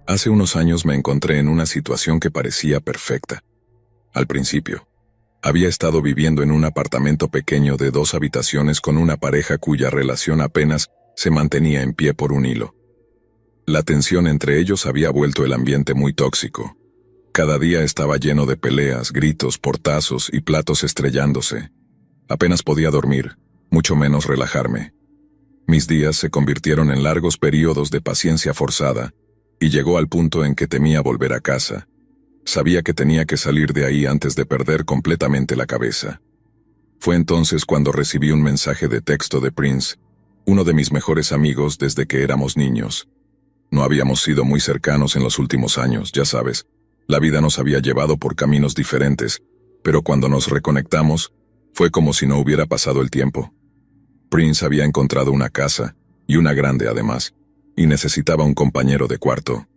Hace unos años me encontré en una situación que parecía perfecta. Al principio, había estado viviendo en un apartamento pequeño de 2 habitaciones con una pareja cuya relación apenas se mantenía en pie por un hilo. La tensión entre ellos había vuelto el ambiente muy tóxico. Cada día estaba lleno de peleas, gritos, portazos y platos estrellándose. Apenas podía dormir, mucho menos relajarme. Mis días se convirtieron en largos periodos de paciencia forzada, y llegó al punto en que temía volver a casa. Sabía que tenía que salir de ahí antes de perder completamente la cabeza. Fue entonces cuando recibí un mensaje de texto de Prince, uno de mis mejores amigos desde que éramos niños. No habíamos sido muy cercanos en los últimos años, ya sabes. La vida nos había llevado por caminos diferentes, pero cuando nos reconectamos, fue como si no hubiera pasado el tiempo. Prince había encontrado una casa, y una grande además, y necesitaba un compañero de cuarto.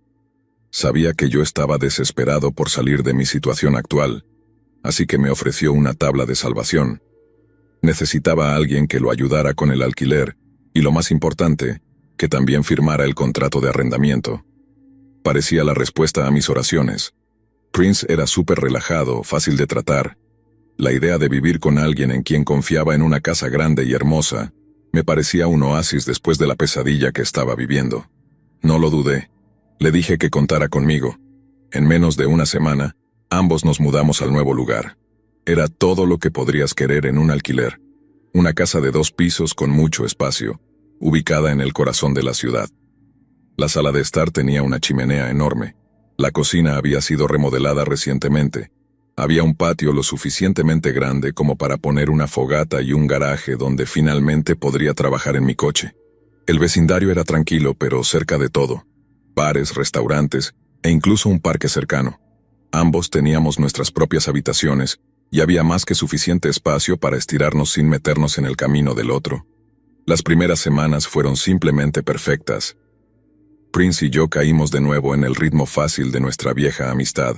Sabía que yo estaba desesperado por salir de mi situación actual, así que me ofreció una tabla de salvación. Necesitaba a alguien que lo ayudara con el alquiler, y lo más importante, que también firmara el contrato de arrendamiento. Parecía la respuesta a mis oraciones. Prince era súper relajado, fácil de tratar. La idea de vivir con alguien en quien confiaba en una casa grande y hermosa, me parecía un oasis después de la pesadilla que estaba viviendo. No lo dudé. Le dije que contara conmigo. En menos de una semana, ambos nos mudamos al nuevo lugar. Era todo lo que podrías querer en un alquiler. Una casa de 2 pisos con mucho espacio, ubicada en el corazón de la ciudad. La sala de estar tenía una chimenea enorme. La cocina había sido remodelada recientemente. Había un patio lo suficientemente grande como para poner una fogata y un garaje donde finalmente podría trabajar en mi coche. El vecindario era tranquilo, pero cerca de todo. Bares, restaurantes e incluso un parque cercano. Ambos teníamos nuestras propias habitaciones y había más que suficiente espacio para estirarnos sin meternos en el camino del otro. Las primeras semanas fueron simplemente perfectas. Prince y yo caímos de nuevo en el ritmo fácil de nuestra vieja amistad.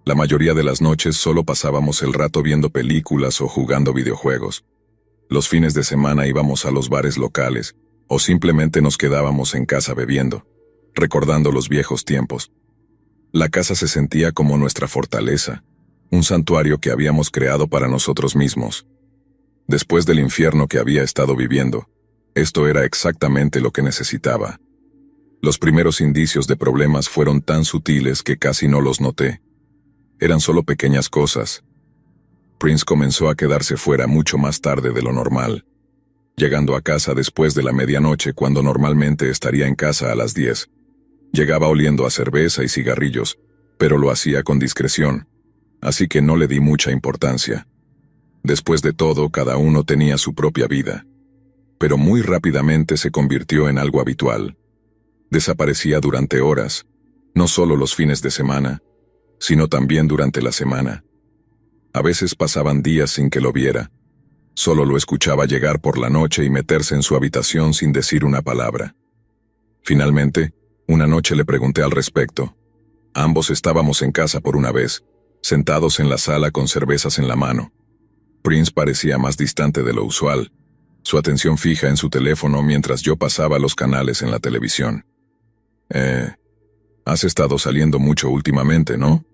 La mayoría de las noches solo pasábamos el rato viendo películas o jugando videojuegos. Los fines de semana íbamos a los bares locales, o simplemente nos quedábamos en casa bebiendo, recordando los viejos tiempos. La casa se sentía como nuestra fortaleza, un santuario que habíamos creado para nosotros mismos. Después del infierno que había estado viviendo, esto era exactamente lo que necesitaba. Los primeros indicios de problemas fueron tan sutiles que casi no los noté. Eran solo pequeñas cosas. Prince comenzó a quedarse fuera mucho más tarde de lo normal, llegando a casa después de la medianoche cuando normalmente estaría en casa a las 10. Llegaba oliendo a cerveza y cigarrillos, pero lo hacía con discreción, así que no le di mucha importancia. Después de todo, cada uno tenía su propia vida, pero muy rápidamente se convirtió en algo habitual. Desaparecía durante horas, no solo los fines de semana, sino también durante la semana. A veces pasaban días sin que lo viera. Solo lo escuchaba llegar por la noche y meterse en su habitación sin decir una palabra. Finalmente, una noche le pregunté al respecto. Ambos estábamos en casa por una vez, sentados en la sala con cervezas en la mano. Prince parecía más distante de lo usual, su atención fija en su teléfono mientras yo pasaba los canales en la televisión. Has estado saliendo mucho últimamente, ¿no?,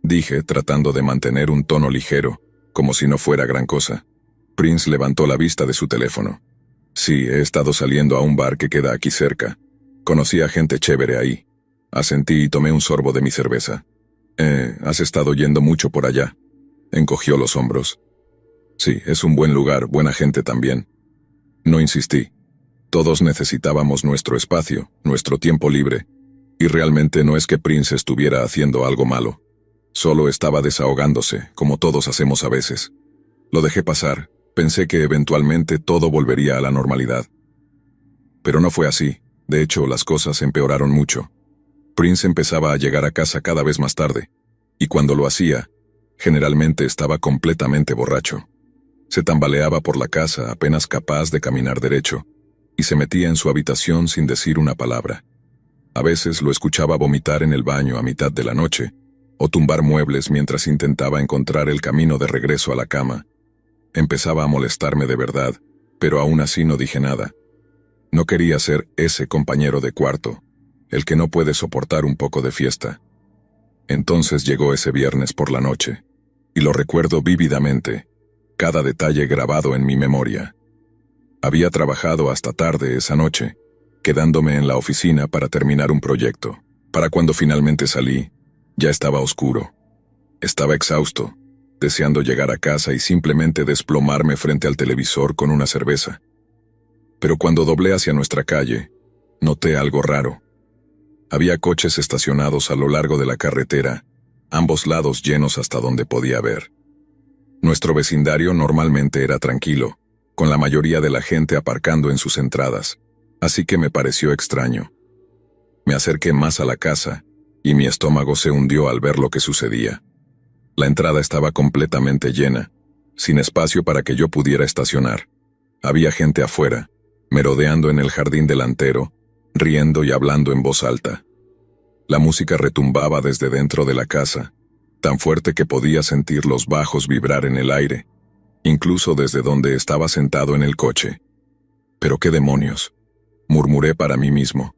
dije, tratando de mantener un tono ligero, como si no fuera gran cosa. Prince levantó la vista de su teléfono. Sí, he estado saliendo a un bar que queda aquí cerca. Conocí a gente chévere ahí. Asentí y tomé un sorbo de mi cerveza. ¿Has estado yendo mucho por allá? Encogió los hombros. Sí, es un buen lugar, buena gente también. No insistí. Todos necesitábamos nuestro espacio, nuestro tiempo libre. Y realmente no es que Prince estuviera haciendo algo malo. Solo estaba desahogándose, como todos hacemos a veces. Lo dejé pasar, pensé que eventualmente todo volvería a la normalidad. Pero no fue así, de hecho las cosas empeoraron mucho. Prince empezaba a llegar a casa cada vez más tarde, y cuando lo hacía, generalmente estaba completamente borracho. Se tambaleaba por la casa apenas capaz de caminar derecho, y se metía en su habitación sin decir una palabra. A veces lo escuchaba vomitar en el baño a mitad de la noche, o tumbar muebles mientras intentaba encontrar el camino de regreso a la cama. Empezaba a molestarme de verdad, pero aún así no dije nada. No quería ser ese compañero de cuarto. el que no puede soportar un poco de fiesta. Entonces llegó ese viernes por la noche, y lo recuerdo vívidamente, cada detalle grabado en mi memoria. Había trabajado hasta tarde esa noche, quedándome en la oficina para terminar un proyecto. Para cuando finalmente salí, ya estaba oscuro. Estaba exhausto, deseando llegar a casa y simplemente desplomarme frente al televisor con una cerveza. Pero cuando doblé hacia nuestra calle, noté algo raro. Había coches estacionados a lo largo de la carretera, ambos lados llenos hasta donde podía ver. Nuestro vecindario normalmente era tranquilo, con la mayoría de la gente aparcando en sus entradas, así que me pareció extraño. Me acerqué más a la casa, y mi estómago se hundió al ver lo que sucedía. La entrada estaba completamente llena, sin espacio para que yo pudiera estacionar. Había gente afuera, merodeando en el jardín delantero, riendo y hablando en voz alta. La música retumbaba desde dentro de la casa, tan fuerte que podía sentir los bajos vibrar en el aire, incluso desde donde estaba sentado en el coche. «¿Pero qué demonios?», murmuré para mí mismo.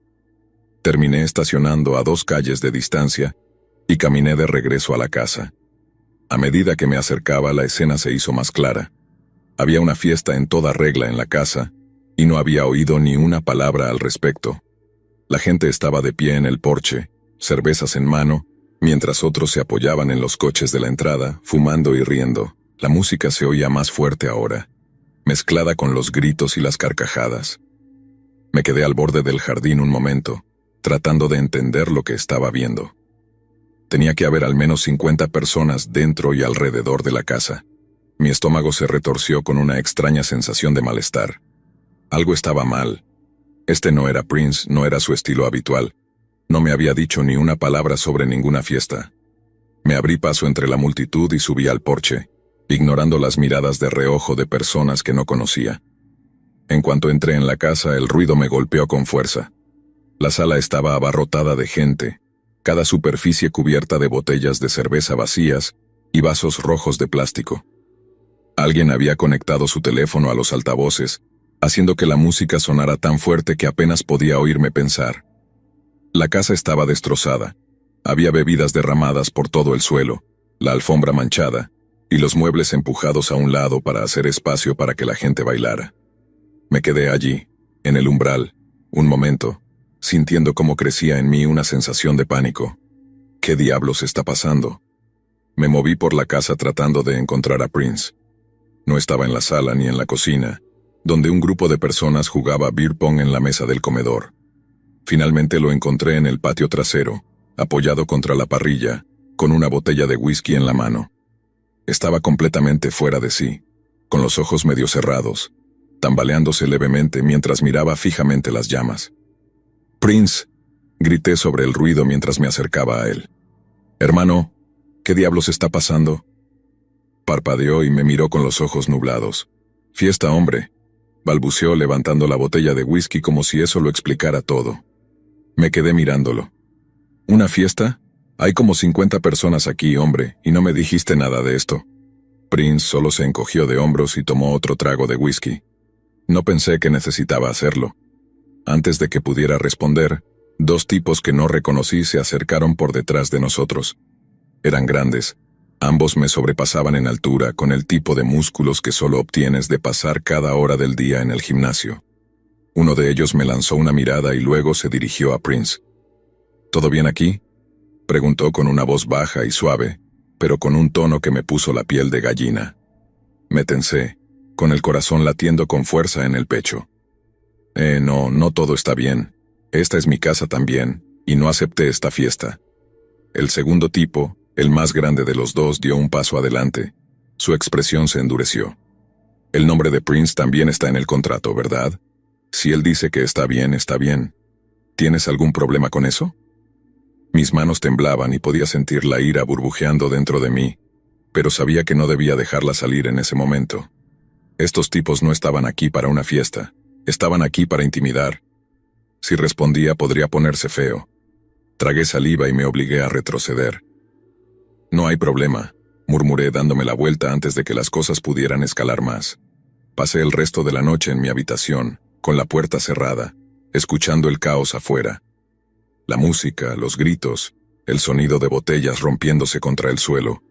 Terminé estacionando a 2 calles de distancia y caminé de regreso a la casa. A medida que me acercaba, la escena se hizo más clara. Había una fiesta en toda regla en la casa, y no había oído ni una palabra al respecto. La gente estaba de pie en el porche, cervezas en mano, mientras otros se apoyaban en los coches de la entrada, fumando y riendo. La música se oía más fuerte ahora, mezclada con los gritos y las carcajadas. Me quedé al borde del jardín un momento, tratando de entender lo que estaba viendo. Tenía que haber al menos 50 personas dentro y alrededor de la casa. Mi estómago se retorció con una extraña sensación de malestar. Algo estaba mal. Este no era Prince, no era su estilo habitual. No me había dicho ni una palabra sobre ninguna fiesta. Me abrí paso entre la multitud y subí al porche, ignorando las miradas de reojo de personas que no conocía. En cuanto entré en la casa, el ruido me golpeó con fuerza. La sala estaba abarrotada de gente, cada superficie cubierta de botellas de cerveza vacías y vasos rojos de plástico. Alguien había conectado su teléfono a los altavoces, haciendo que la música sonara tan fuerte que apenas podía oírme pensar. La casa estaba destrozada. Había bebidas derramadas por todo el suelo, la alfombra manchada, y los muebles empujados a un lado para hacer espacio para que la gente bailara. Me quedé allí, en el umbral, un momento, sintiendo cómo crecía en mí una sensación de pánico. ¿Qué diablos está pasando? Me moví por la casa tratando de encontrar a Prince. No estaba en la sala ni en la cocina, donde un grupo de personas jugaba beer pong en la mesa del comedor. Finalmente lo encontré en el patio trasero, apoyado contra la parrilla, con una botella de whisky en la mano. Estaba completamente fuera de sí, con los ojos medio cerrados, tambaleándose levemente mientras miraba fijamente las llamas. «Prince», grité sobre el ruido mientras me acercaba a él. «Hermano, ¿qué diablos está pasando?» Parpadeó y me miró con los ojos nublados. «Fiesta, hombre», balbuceó levantando la botella de whisky como si eso lo explicara todo. Me quedé mirándolo. «¿Una fiesta? Hay como 50 personas aquí, hombre, y no me dijiste nada de esto». Prince solo se encogió de hombros y tomó otro trago de whisky. No pensé que necesitaba hacerlo. Antes de que pudiera responder, 2 tipos que no reconocí se acercaron por detrás de nosotros. Eran grandes. Ambos me sobrepasaban en altura, con el tipo de músculos que solo obtienes de pasar cada hora del día en el gimnasio. Uno de ellos me lanzó una mirada y luego se dirigió a Prince. «¿Todo bien aquí?», preguntó con una voz baja y suave, pero con un tono que me puso la piel de gallina. Me tensé, con el corazón latiendo con fuerza en el pecho. No todo está bien. Esta es mi casa también, y no acepté esta fiesta». El segundo tipo, el más grande de los dos, dio un paso adelante. Su expresión se endureció. «El nombre de Prince también está en el contrato, ¿verdad? Si él dice que está bien, está bien. ¿Tienes algún problema con eso?». Mis manos temblaban y podía sentir la ira burbujeando dentro de mí, pero sabía que no debía dejarla salir en ese momento. Estos tipos no estaban aquí para una fiesta, estaban aquí para intimidar. Si respondía podría ponerse feo. Tragué saliva y me obligué a retroceder. «No hay problema», murmuré dándome la vuelta antes de que las cosas pudieran escalar más. Pasé el resto de la noche en mi habitación, con la puerta cerrada, escuchando el caos afuera. La música, los gritos, el sonido de botellas rompiéndose contra el suelo.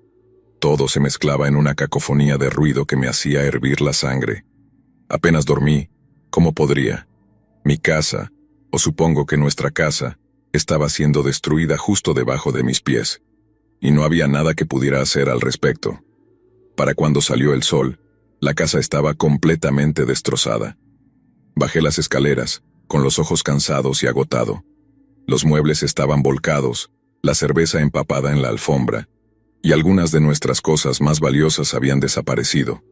Todo se mezclaba en una cacofonía de ruido que me hacía hervir la sangre. Apenas dormí, ¿cómo podría? Mi casa, o supongo que nuestra casa, estaba siendo destruida justo debajo de mis pies, y no había nada que pudiera hacer al respecto. Para cuando salió el sol, la casa estaba completamente destrozada. Bajé las escaleras, con los ojos cansados y agotado. Los muebles estaban volcados, la cerveza empapada en la alfombra, y algunas de nuestras cosas más valiosas habían desaparecido,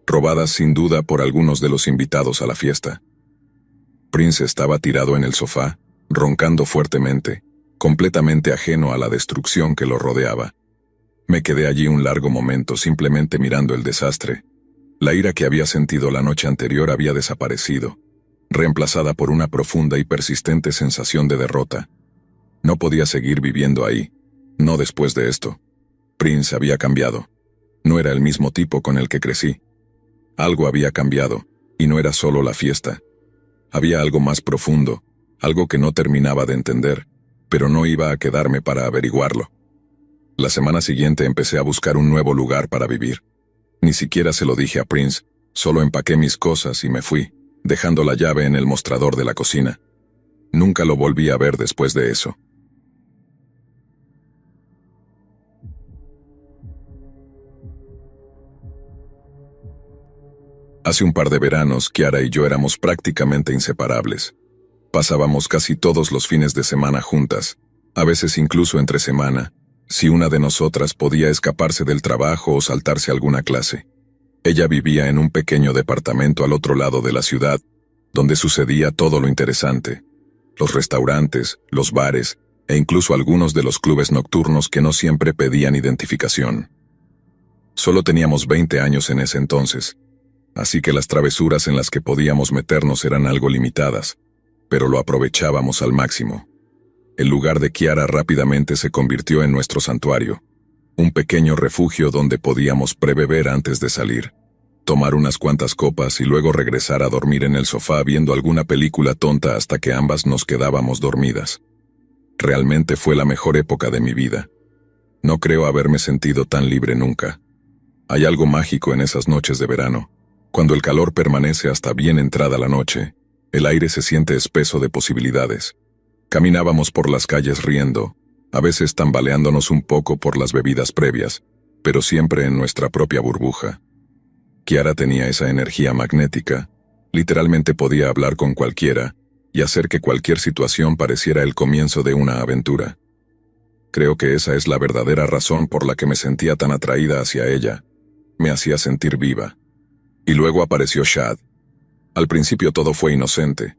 robadas sin duda por algunos de los invitados a la fiesta. Prince estaba tirado en el sofá, roncando fuertemente, completamente ajeno a la destrucción que lo rodeaba. Me quedé allí un largo momento simplemente mirando el desastre. La ira que había sentido la noche anterior había desaparecido, reemplazada por una profunda y persistente sensación de derrota. No podía seguir viviendo ahí, no después de esto. Prince había cambiado. No era el mismo tipo con el que crecí. Algo había cambiado, y no era solo la fiesta. Había algo más profundo, algo que no terminaba de entender, pero no iba a quedarme para averiguarlo. La semana siguiente empecé a buscar un nuevo lugar para vivir. Ni siquiera se lo dije a Prince, solo empaqué mis cosas y me fui, dejando la llave en el mostrador de la cocina. Nunca lo volví a ver después de eso. Hace un par de veranos, Kiara y yo éramos prácticamente inseparables. Pasábamos casi todos los fines de semana juntas, a veces incluso entre semana, si una de nosotras podía escaparse del trabajo o saltarse alguna clase. Ella vivía en un pequeño departamento al otro lado de la ciudad, donde sucedía todo lo interesante. Los restaurantes, los bares, e incluso algunos de los clubes nocturnos que no siempre pedían identificación. Solo teníamos 20 años en ese entonces, así que las travesuras en las que podíamos meternos eran algo limitadas, pero lo aprovechábamos al máximo. El lugar de Kiara rápidamente se convirtió en nuestro santuario, un pequeño refugio donde podíamos prebeber antes de salir, tomar unas cuantas copas y luego regresar a dormir en el sofá viendo alguna película tonta hasta que ambas nos quedábamos dormidas. Realmente fue la mejor época de mi vida. No creo haberme sentido tan libre nunca. Hay algo mágico en esas noches de verano. Cuando el calor permanece hasta bien entrada la noche, el aire se siente espeso de posibilidades. Caminábamos por las calles riendo, a veces tambaleándonos un poco por las bebidas previas, pero siempre en nuestra propia burbuja. Kiara tenía esa energía magnética, literalmente podía hablar con cualquiera y hacer que cualquier situación pareciera el comienzo de una aventura. Creo que esa es la verdadera razón por la que me sentía tan atraída hacia ella. Me hacía sentir viva. Y luego apareció Shad. Al principio todo fue inocente.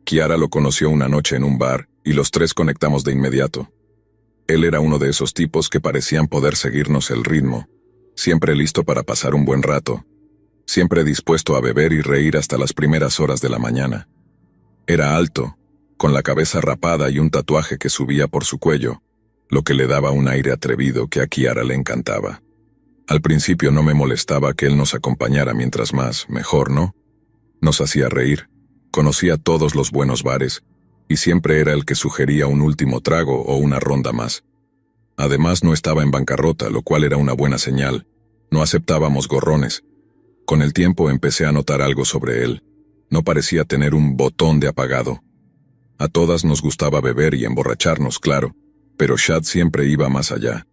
Kiara lo conoció una noche en un bar y los tres conectamos de inmediato. Él era uno de esos tipos que parecían poder seguirnos el ritmo, siempre listo para pasar un buen rato, siempre dispuesto a beber y reír hasta las primeras horas de la mañana. Era alto, con la cabeza rapada y un tatuaje que subía por su cuello, lo que le daba un aire atrevido que a Kiara le encantaba. Al principio no me molestaba que él nos acompañara mientras más, mejor, ¿no? Nos hacía reír, conocía todos los buenos bares, y siempre era el que sugería un último trago o una ronda más. Además no estaba en bancarrota, lo cual era una buena señal. No aceptábamos gorrones. Con el tiempo empecé a notar algo sobre él. No parecía tener un botón de apagado. A todas nos gustaba beber y emborracharnos, claro, pero Shad siempre iba más allá.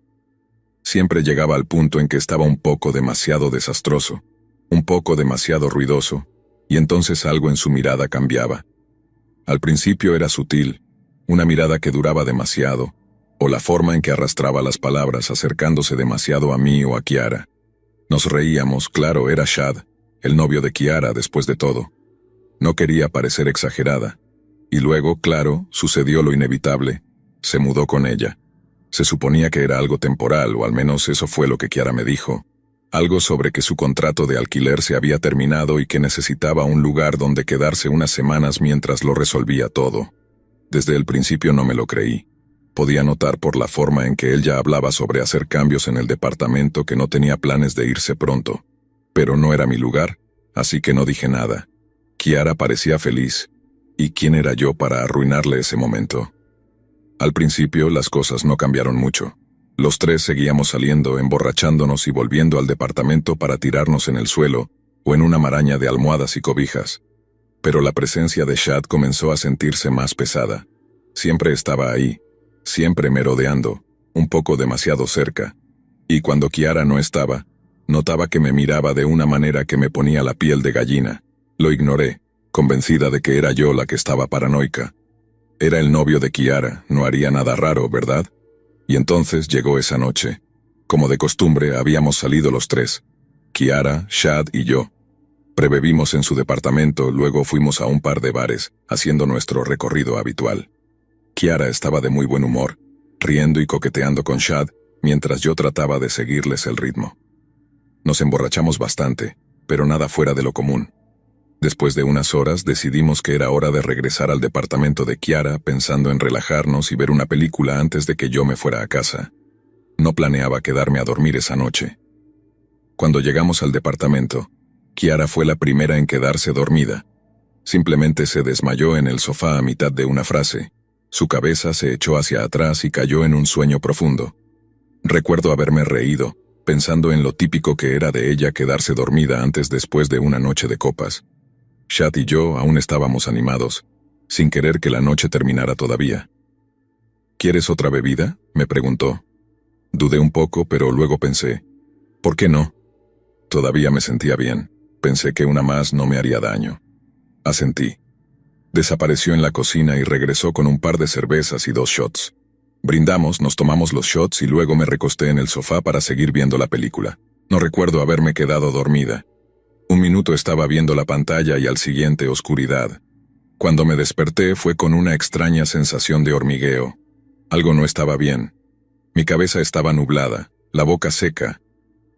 Siempre llegaba al punto en que estaba un poco demasiado desastroso, un poco demasiado ruidoso, y entonces algo en su mirada cambiaba. Al principio era sutil, una mirada que duraba demasiado, o la forma en que arrastraba las palabras acercándose demasiado a mí o a Kiara. Nos reíamos, claro, era Shad, el novio de Kiara después de todo. No quería parecer exagerada. Y luego, claro, sucedió lo inevitable, se mudó con ella. Se suponía que era algo temporal, o al menos eso fue lo que Kiara me dijo. Algo sobre que su contrato de alquiler se había terminado y que necesitaba un lugar donde quedarse unas semanas mientras lo resolvía todo. Desde el principio no me lo creí. Podía notar por la forma en que él ya hablaba sobre hacer cambios en el departamento que no tenía planes de irse pronto. Pero no era mi lugar, así que no dije nada. Kiara parecía feliz. ¿Y quién era yo para arruinarle ese momento? Al principio las cosas no cambiaron mucho. Los tres seguíamos saliendo, emborrachándonos y volviendo al departamento para tirarnos en el suelo o en una maraña de almohadas y cobijas. Pero la presencia de Chad comenzó a sentirse más pesada. Siempre estaba ahí, siempre merodeando, un poco demasiado cerca. Y cuando Kiara no estaba, notaba que me miraba de una manera que me ponía la piel de gallina. Lo ignoré, convencida de que era yo la que estaba paranoica. Era el novio de Kiara, no haría nada raro, ¿verdad? Y entonces llegó esa noche. Como de costumbre, habíamos salido los tres. Kiara, Chad y yo. Prebebimos en su departamento, luego fuimos a un par de bares, haciendo nuestro recorrido habitual. Kiara estaba de muy buen humor, riendo y coqueteando con Chad, mientras yo trataba de seguirles el ritmo. Nos emborrachamos bastante, pero nada fuera de lo común. Después de unas horas decidimos que era hora de regresar al departamento de Kiara, pensando en relajarnos y ver una película antes de que yo me fuera a casa. No planeaba quedarme a dormir esa noche. Cuando llegamos al departamento, Kiara fue la primera en quedarse dormida. Simplemente se desmayó en el sofá a mitad de una frase. Su cabeza se echó hacia atrás y cayó en un sueño profundo. Recuerdo haberme reído, pensando en lo típico que era de ella quedarse dormida antes después de una noche de copas. Chad y yo aún estábamos animados, sin querer que la noche terminara todavía. ¿Quieres otra bebida?, me preguntó. Dudé un poco, pero luego pensé, ¿por qué no? Todavía me sentía bien. Pensé que una más no me haría daño. Asentí. Desapareció en la cocina y regresó con un par de cervezas y 2 shots. Brindamos, nos tomamos los shots y luego me recosté en el sofá para seguir viendo la película. No recuerdo haberme quedado dormida. Un minuto estaba viendo la pantalla y al siguiente oscuridad. Cuando me desperté fue con una extraña sensación de hormigueo. Algo no estaba bien. Mi cabeza estaba nublada, la boca seca,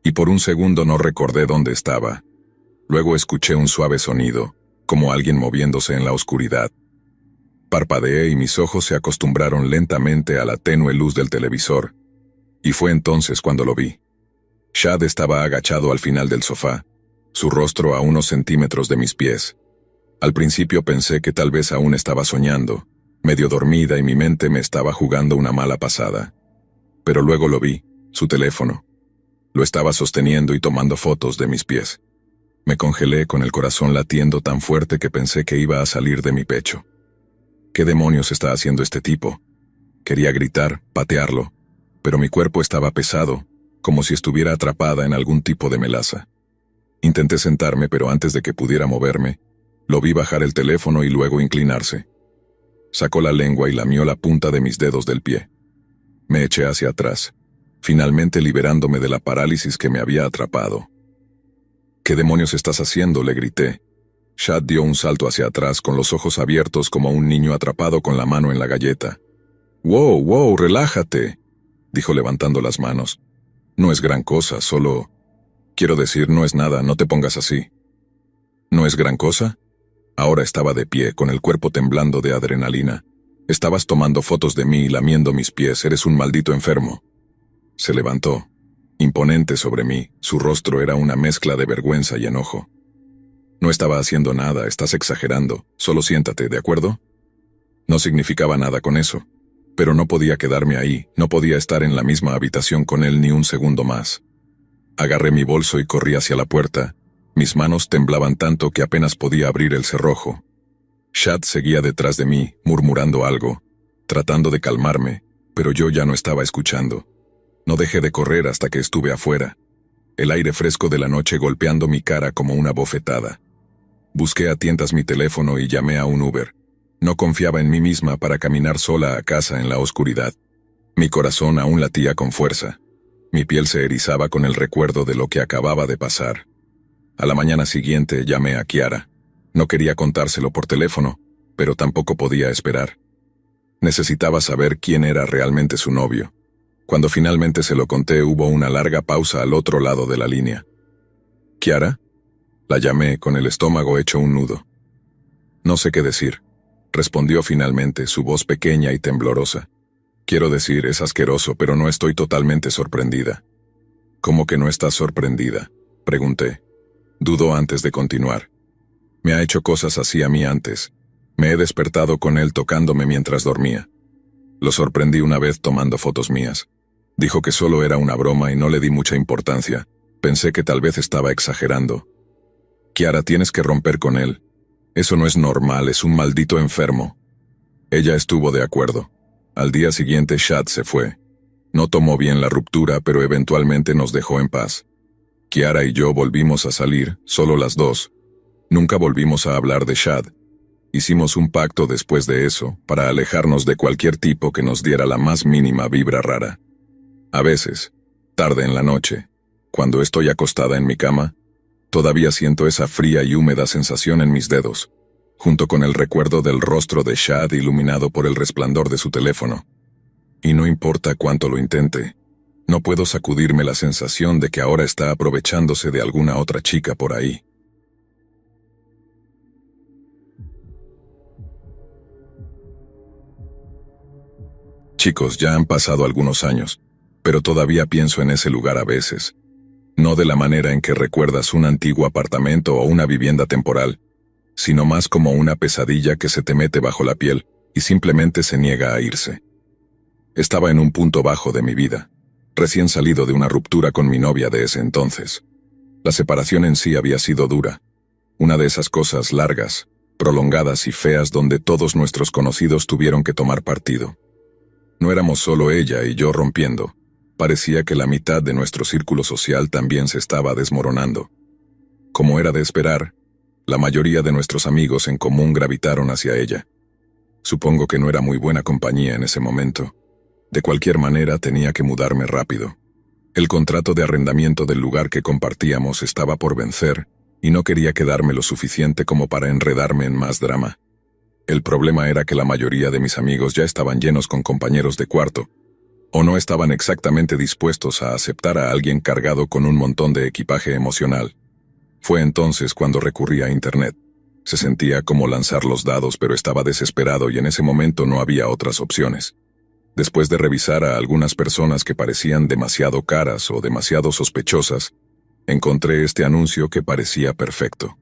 y por un segundo no recordé dónde estaba. Luego escuché un suave sonido, como alguien moviéndose en la oscuridad. Parpadeé y mis ojos se acostumbraron lentamente a la tenue luz del televisor, y fue entonces cuando lo vi. Chad estaba agachado al final del sofá, su rostro a unos centímetros de mis pies. Al principio pensé que tal vez aún estaba soñando, medio dormida y mi mente me estaba jugando una mala pasada. Pero luego lo vi, su teléfono. Lo estaba sosteniendo y tomando fotos de mis pies. Me congelé con el corazón latiendo tan fuerte que pensé que iba a salir de mi pecho. ¿Qué demonios está haciendo este tipo? Quería gritar, patearlo, pero mi cuerpo estaba pesado, como si estuviera atrapada en algún tipo de melaza. Intenté sentarme, pero antes de que pudiera moverme, lo vi bajar el teléfono y luego inclinarse. Sacó la lengua y lamió la punta de mis dedos del pie. Me eché hacia atrás, finalmente liberándome de la parálisis que me había atrapado. ¿Qué demonios estás haciendo?, le grité. Chad dio un salto hacia atrás con los ojos abiertos como un niño atrapado con la mano en la galleta. Wow, relájate, dijo levantando las manos. No es gran cosa, solo... Quiero decir, no es nada, no te pongas así. ¿No es gran cosa? Ahora estaba de pie, con el cuerpo temblando de adrenalina. Estabas tomando fotos de mí y lamiendo mis pies, eres un maldito enfermo. Se levantó, imponente sobre mí, su rostro era una mezcla de vergüenza y enojo. No estaba haciendo nada, estás exagerando, solo siéntate, ¿de acuerdo? No significaba nada con eso, pero no podía quedarme ahí, no podía estar en la misma habitación con él ni un segundo más. Agarré mi bolso y corrí hacia la puerta. Mis manos temblaban tanto que apenas podía abrir el cerrojo. Chad seguía detrás de mí, murmurando algo, tratando de calmarme, pero yo ya no estaba escuchando. No dejé de correr hasta que estuve afuera, el aire fresco de la noche golpeando mi cara como una bofetada. Busqué a tientas mi teléfono y llamé a un Uber. No confiaba en mí misma para caminar sola a casa en la oscuridad. Mi corazón aún latía con fuerza. Mi piel se erizaba con el recuerdo de lo que acababa de pasar. A la mañana siguiente llamé a Kiara. No quería contárselo por teléfono, pero tampoco podía esperar. Necesitaba saber quién era realmente su novio. Cuando finalmente se lo conté, hubo una larga pausa al otro lado de la línea. ¿Kiara? La llamé con el estómago hecho un nudo. No sé qué decir, respondió finalmente, su voz pequeña y temblorosa. Quiero decir, es asqueroso, pero no estoy totalmente sorprendida. ¿Cómo que no estás sorprendida?, pregunté. Dudó antes de continuar. Me ha hecho cosas así a mí antes. Me he despertado con él tocándome mientras dormía. Lo sorprendí una vez tomando fotos mías. Dijo que solo era una broma y no le di mucha importancia. Pensé que tal vez estaba exagerando. Kiara, tienes que romper con él. Eso no es normal, es un maldito enfermo. Ella estuvo de acuerdo. Al día siguiente Shad se fue. No tomó bien la ruptura, pero eventualmente nos dejó en paz. Kiara y yo volvimos a salir, solo las dos. Nunca volvimos a hablar de Shad. Hicimos un pacto después de eso, para alejarnos de cualquier tipo que nos diera la más mínima vibra rara. A veces, tarde en la noche, cuando estoy acostada en mi cama, todavía siento esa fría y húmeda sensación en mis dedos, junto con el recuerdo del rostro de Shad iluminado por el resplandor de su teléfono. Y no importa cuánto lo intente, no puedo sacudirme la sensación de que ahora está aprovechándose de alguna otra chica por ahí. Chicos, ya han pasado algunos años, pero todavía pienso en ese lugar a veces. No de la manera en que recuerdas un antiguo apartamento o una vivienda temporal, sino más como una pesadilla que se te mete bajo la piel y simplemente se niega a irse. Estaba en un punto bajo de mi vida, recién salido de una ruptura con mi novia de ese entonces. La separación en sí había sido dura, una de esas cosas largas, prolongadas y feas donde todos nuestros conocidos tuvieron que tomar partido. No éramos solo ella y yo rompiendo. Parecía que la mitad de nuestro círculo social también se estaba desmoronando. Como era de esperar, la mayoría de nuestros amigos en común gravitaron hacia ella. Supongo que no era muy buena compañía en ese momento. De cualquier manera tenía que mudarme rápido. El contrato de arrendamiento del lugar que compartíamos estaba por vencer y no quería quedarme lo suficiente como para enredarme en más drama. El problema era que la mayoría de mis amigos ya estaban llenos con compañeros de cuarto, o no estaban exactamente dispuestos a aceptar a alguien cargado con un montón de equipaje emocional. Fue entonces cuando recurrí a Internet. Se sentía como lanzar los dados, pero estaba desesperado y en ese momento no había otras opciones. Después de revisar a algunas personas que parecían demasiado caras o demasiado sospechosas, encontré este anuncio que parecía perfecto.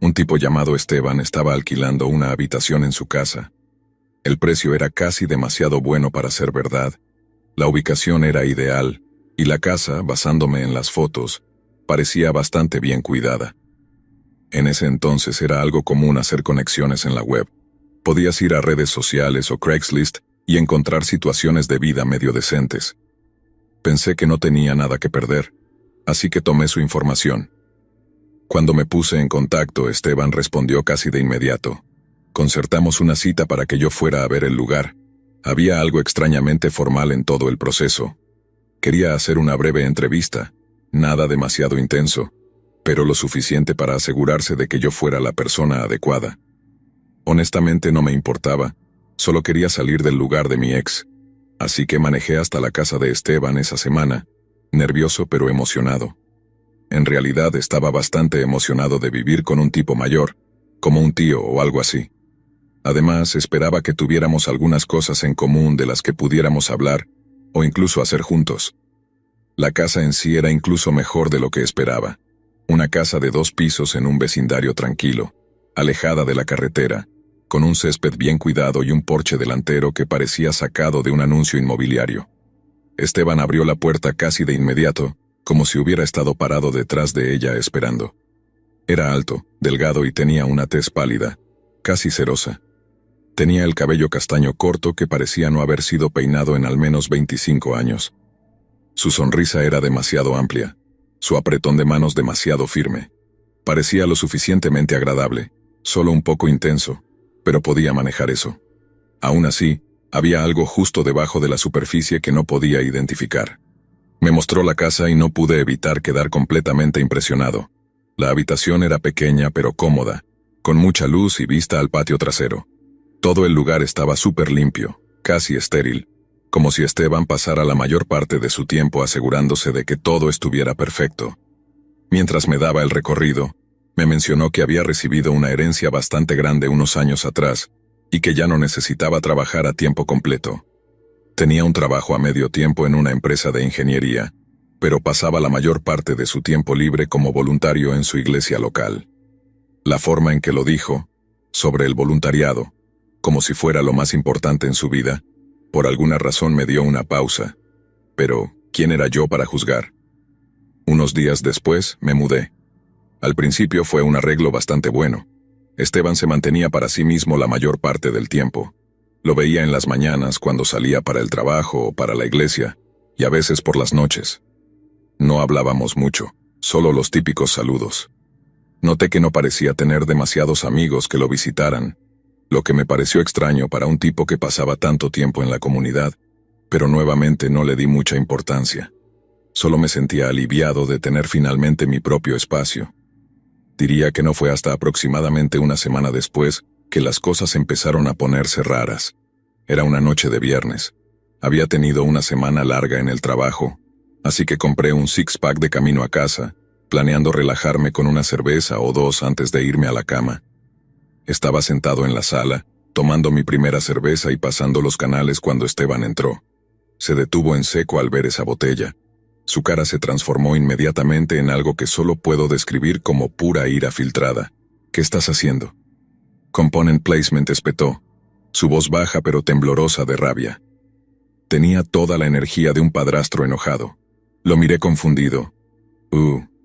Un tipo llamado Esteban estaba alquilando una habitación en su casa. El precio era casi demasiado bueno para ser verdad. La ubicación era ideal, y la casa, basándome en las fotos, parecía bastante bien cuidada. En ese entonces era algo común hacer conexiones en la web. Podías ir a redes sociales o Craigslist y encontrar situaciones de vida medio decentes. Pensé que no tenía nada que perder, así que tomé su información. Cuando me puse en contacto, Esteban respondió casi de inmediato. Concertamos una cita para que yo fuera a ver el lugar. Había algo extrañamente formal en todo el proceso. Quería hacer una breve entrevista, nada demasiado intenso, pero lo suficiente para asegurarse de que yo fuera la persona adecuada. Honestamente no me importaba, solo quería salir del lugar de mi ex, así que manejé hasta la casa de Esteban esa semana, nervioso pero emocionado. En realidad estaba bastante emocionado de vivir con un tipo mayor, como un tío o algo así. Además, esperaba que tuviéramos algunas cosas en común de las que pudiéramos hablar, o incluso hacer juntos. La casa en sí era incluso mejor de lo que esperaba. Una casa de 2 pisos en un vecindario tranquilo, alejada de la carretera, con un césped bien cuidado y un porche delantero que parecía sacado de un anuncio inmobiliario. Esteban abrió la puerta casi de inmediato, como si hubiera estado parado detrás de ella esperando. Era alto, delgado y tenía una tez pálida, casi cerosa. Tenía el cabello castaño corto que parecía no haber sido peinado en al menos 25 años. Su sonrisa era demasiado amplia, su apretón de manos demasiado firme. Parecía lo suficientemente agradable, solo un poco intenso, pero podía manejar eso. Aún así, había algo justo debajo de la superficie que no podía identificar. Me mostró la casa y no pude evitar quedar completamente impresionado. La habitación era pequeña pero cómoda, con mucha luz y vista al patio trasero. Todo el lugar estaba súper limpio, casi estéril, como si Esteban pasara la mayor parte de su tiempo asegurándose de que todo estuviera perfecto. Mientras me daba el recorrido, me mencionó que había recibido una herencia bastante grande unos años atrás y que ya no necesitaba trabajar a tiempo completo. Tenía un trabajo a medio tiempo en una empresa de ingeniería, pero pasaba la mayor parte de su tiempo libre como voluntario en su iglesia local. La forma en que lo dijo, sobre el voluntariado, como si fuera lo más importante en su vida, Por alguna razón me dio una pausa. Pero, ¿quién era yo para juzgar? Unos días después, me mudé. Al principio fue un arreglo bastante bueno. Esteban se mantenía para sí mismo la mayor parte del tiempo. Lo veía en las mañanas cuando salía para el trabajo o para la iglesia, y a veces por las noches. No hablábamos mucho, solo los típicos saludos. Noté que no parecía tener demasiados amigos que lo visitaran, lo que me pareció extraño para un tipo que pasaba tanto tiempo en la comunidad, pero nuevamente no le di mucha importancia. Solo me sentía aliviado de tener finalmente mi propio espacio. Diría que no fue hasta aproximadamente una semana después que las cosas empezaron a ponerse raras. Era una noche de viernes. Había tenido una semana larga en el trabajo, así que compré un six-pack de camino a casa, planeando relajarme con una cerveza o dos antes de irme a la cama. Estaba sentado en la sala, tomando mi primera cerveza y pasando los canales cuando Esteban entró. Se detuvo en seco al ver esa botella. Su cara se transformó inmediatamente en algo que solo puedo describir como pura ira filtrada. ¿Qué estás haciendo? Component Placement espetó, su voz baja pero temblorosa de rabia. Tenía toda la energía de un padrastro enojado. Lo miré confundido.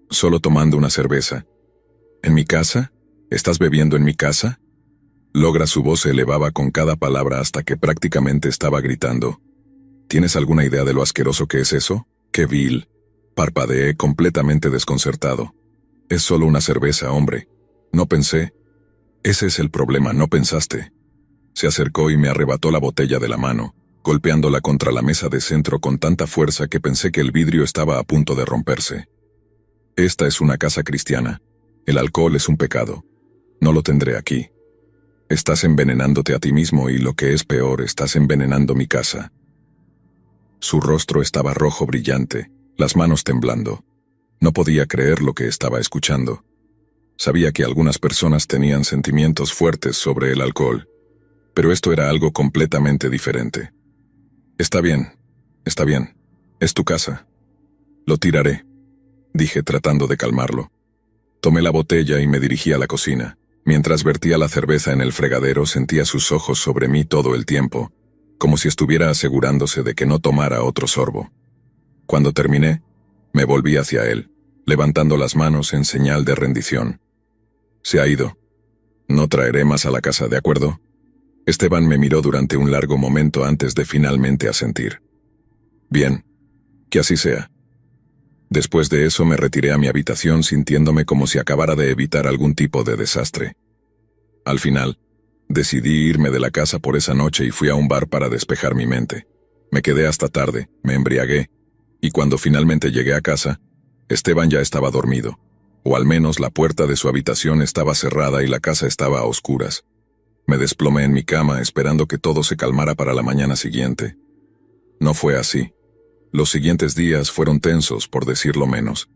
Solo tomando una cerveza. ¿En mi casa? ¿Estás bebiendo en mi casa? Su voz se elevaba con cada palabra hasta que prácticamente estaba gritando. ¿Tienes alguna idea de lo asqueroso que es eso? ¡Qué vil! Parpadeé completamente desconcertado. Es solo una cerveza, hombre. No pensé. Ese es el problema, no pensaste. Se acercó y me arrebató la botella de la mano, golpeándola contra la mesa de centro con tanta fuerza que pensé que el vidrio estaba a punto de romperse. Esta es una casa cristiana. El alcohol es un pecado. No lo tendré aquí. Estás envenenándote a ti mismo y lo que es peor, estás envenenando mi casa. Su rostro estaba rojo brillante, las manos temblando. No podía creer lo que estaba escuchando. Sabía que algunas personas tenían sentimientos fuertes sobre el alcohol, pero esto era algo completamente diferente. Está bien, es tu casa. Lo tiraré, dije tratando de calmarlo. Tomé la botella y me dirigí a la cocina. Mientras vertía la cerveza en el fregadero, sentía sus ojos sobre mí todo el tiempo, como si estuviera asegurándose de que no tomara otro sorbo. Cuando terminé, me volví hacia él, levantando las manos en señal de rendición. Se ha ido. No traeré más a la casa, ¿de acuerdo? Esteban me miró durante un largo momento antes de finalmente asentir. Bien, que así sea. Después de eso me retiré a mi habitación sintiéndome como si acabara de evitar algún tipo de desastre. Al final, decidí irme de la casa por esa noche y fui a un bar para despejar mi mente. Me quedé hasta tarde, me embriagué, y cuando finalmente llegué a casa, Esteban ya estaba dormido, o al menos la puerta de su habitación estaba cerrada y la casa estaba a oscuras. Me desplomé en mi cama esperando que todo se calmara para la mañana siguiente. No fue así. Los siguientes días fueron tensos, por decirlo menos.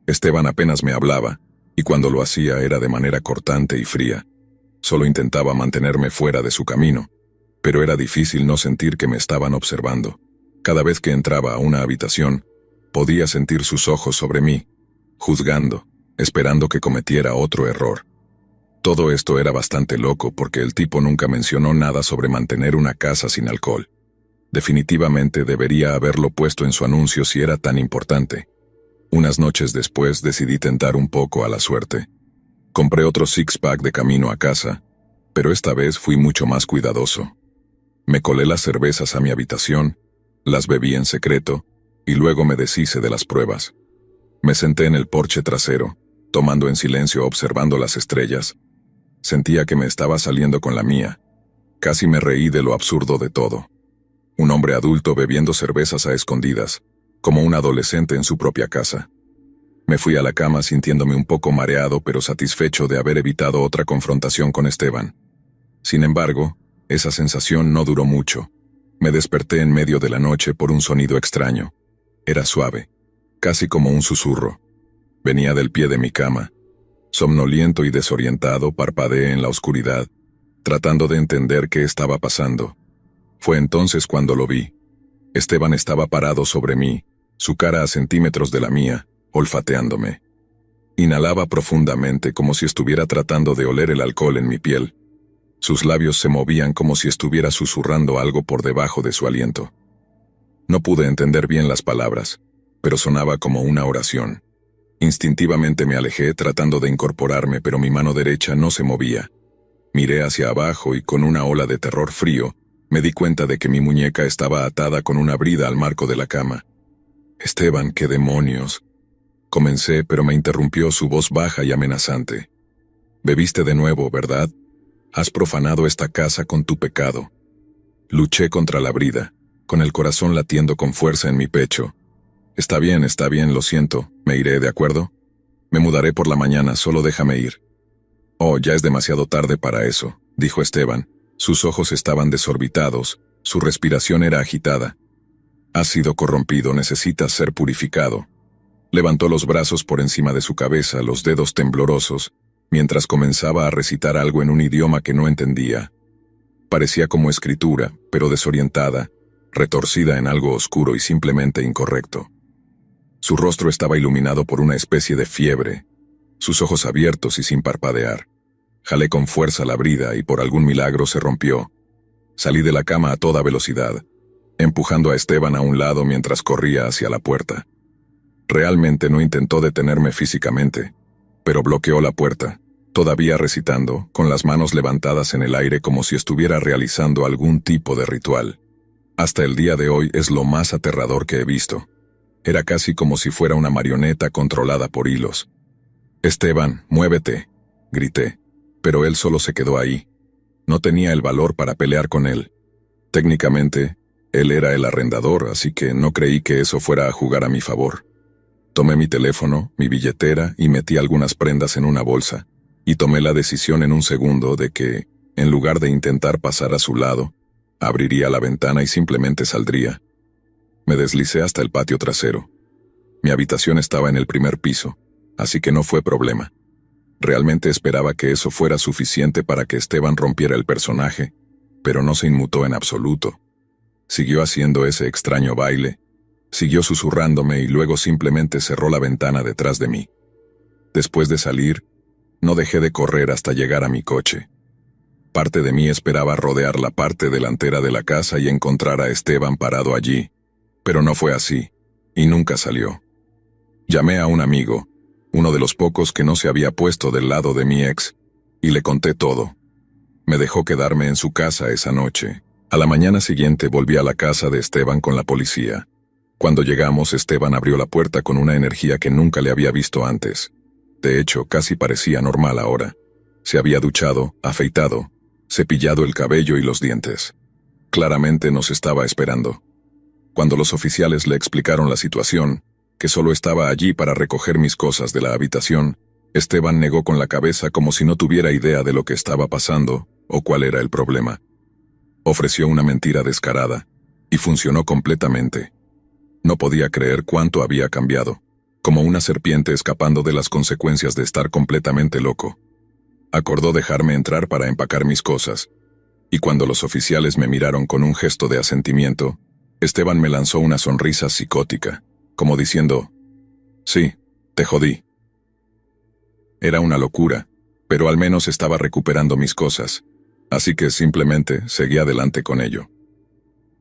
Esteban apenas me hablaba, y cuando lo hacía era de manera cortante y fría. Solo intentaba mantenerme fuera de su camino, pero era difícil no sentir que me estaban observando. Cada vez que entraba a una habitación, podía sentir sus ojos sobre mí, juzgando, esperando que cometiera otro error. Todo esto era bastante loco porque el tipo nunca mencionó nada sobre mantener una casa sin alcohol. Definitivamente debería haberlo puesto en su anuncio si era tan importante. Unas noches después decidí tentar un poco a la suerte. Compré otro six-pack de camino a casa, pero esta vez fui mucho más cuidadoso. Me colé las cervezas a mi habitación, las bebí en secreto, y luego me deshice de las pruebas. Me senté en el porche trasero, tomando en silencio observando las estrellas. Sentía que me estaba saliendo con la mía. Casi me reí de lo absurdo de todo. Un hombre adulto bebiendo cervezas a escondidas, como un adolescente en su propia casa. Me fui a la cama sintiéndome un poco mareado pero satisfecho de haber evitado otra confrontación con Esteban. Sin embargo, esa sensación no duró mucho. Me desperté en medio de la noche por un sonido extraño. Era suave, casi como un susurro. Venía del pie de mi cama. Somnoliento y desorientado, parpadeé en la oscuridad, tratando de entender qué estaba pasando. Fue entonces cuando lo vi. Esteban estaba parado sobre mí, su cara a centímetros de la mía, olfateándome. Inhalaba profundamente como si estuviera tratando de oler el alcohol en mi piel. Sus labios se movían como si estuviera susurrando algo por debajo de su aliento. No pude entender bien las palabras, pero sonaba como una oración. Instintivamente me alejé tratando de incorporarme, pero mi mano derecha no se movía. Miré hacia abajo y con una ola de terror frío, me di cuenta de que mi muñeca estaba atada con una brida al marco de la cama. Esteban, ¿qué demonios? Comencé, pero me interrumpió su voz baja y amenazante. Bebiste de nuevo, ¿verdad? Has profanado esta casa con tu pecado. Luché contra la brida, con el corazón latiendo con fuerza en mi pecho. Está bien, lo siento, me iré, ¿de acuerdo? Me mudaré por la mañana, solo déjame ir. Oh, ya es demasiado tarde para eso, dijo Esteban. Sus ojos estaban desorbitados, su respiración era agitada. Has sido corrompido, necesitas ser purificado. Levantó los brazos por encima de su cabeza, los dedos temblorosos, mientras comenzaba a recitar algo en un idioma que no entendía. Parecía como escritura, pero desorientada, retorcida en algo oscuro y simplemente incorrecto. Su rostro estaba iluminado por una especie de fiebre, sus ojos abiertos y sin parpadear. Jalé con fuerza la brida y por algún milagro se rompió. Salí de la cama a toda velocidad, empujando a Esteban a un lado mientras corría hacia la puerta. Realmente no intentó detenerme físicamente, pero bloqueó la puerta, todavía recitando, con las manos levantadas en el aire como si estuviera realizando algún tipo de ritual. Hasta el día de hoy es lo más aterrador que he visto. Era casi como si fuera una marioneta controlada por hilos. «Esteban, muévete», grité, pero él solo se quedó ahí. No tenía el valor para pelear con él. Técnicamente, él era el arrendador, así que no creí que eso fuera a jugar a mi favor. Tomé mi teléfono, mi billetera y metí algunas prendas en una bolsa, y tomé la decisión en un segundo de que, en lugar de intentar pasar a su lado, abriría la ventana y simplemente saldría. Me deslicé hasta el patio trasero. Mi habitación estaba en el primer piso, así que no fue problema. Realmente esperaba que eso fuera suficiente para que Esteban rompiera el personaje, pero no se inmutó en absoluto. Siguió haciendo ese extraño baile, siguió susurrándome y luego simplemente cerró la ventana detrás de mí. Después de salir, no dejé de correr hasta llegar a mi coche. Parte de mí esperaba rodear la parte delantera de la casa y encontrar a Esteban parado allí, pero no fue así, y nunca salió. Llamé a un amigo, uno de los pocos que no se había puesto del lado de mi ex, y le conté todo. Me dejó quedarme en su casa esa noche. A la mañana siguiente volví a la casa de Esteban con la policía. Cuando llegamos, Esteban abrió la puerta con una energía que nunca le había visto antes. De hecho, casi parecía normal ahora. Se había duchado, afeitado, cepillado el cabello y los dientes. Claramente nos estaba esperando. Cuando los oficiales le explicaron la situación, que solo estaba allí para recoger mis cosas de la habitación, Esteban negó con la cabeza como si no tuviera idea de lo que estaba pasando o cuál era el problema. Ofreció una mentira descarada, y funcionó completamente. No podía creer cuánto había cambiado, como una serpiente escapando de las consecuencias de estar completamente loco. Acordó dejarme entrar para empacar mis cosas, y cuando los oficiales me miraron con un gesto de asentimiento, Esteban me lanzó una sonrisa psicótica, como diciendo, «Sí, te jodí». Era una locura, pero al menos estaba recuperando mis cosas, así que simplemente seguí adelante con ello.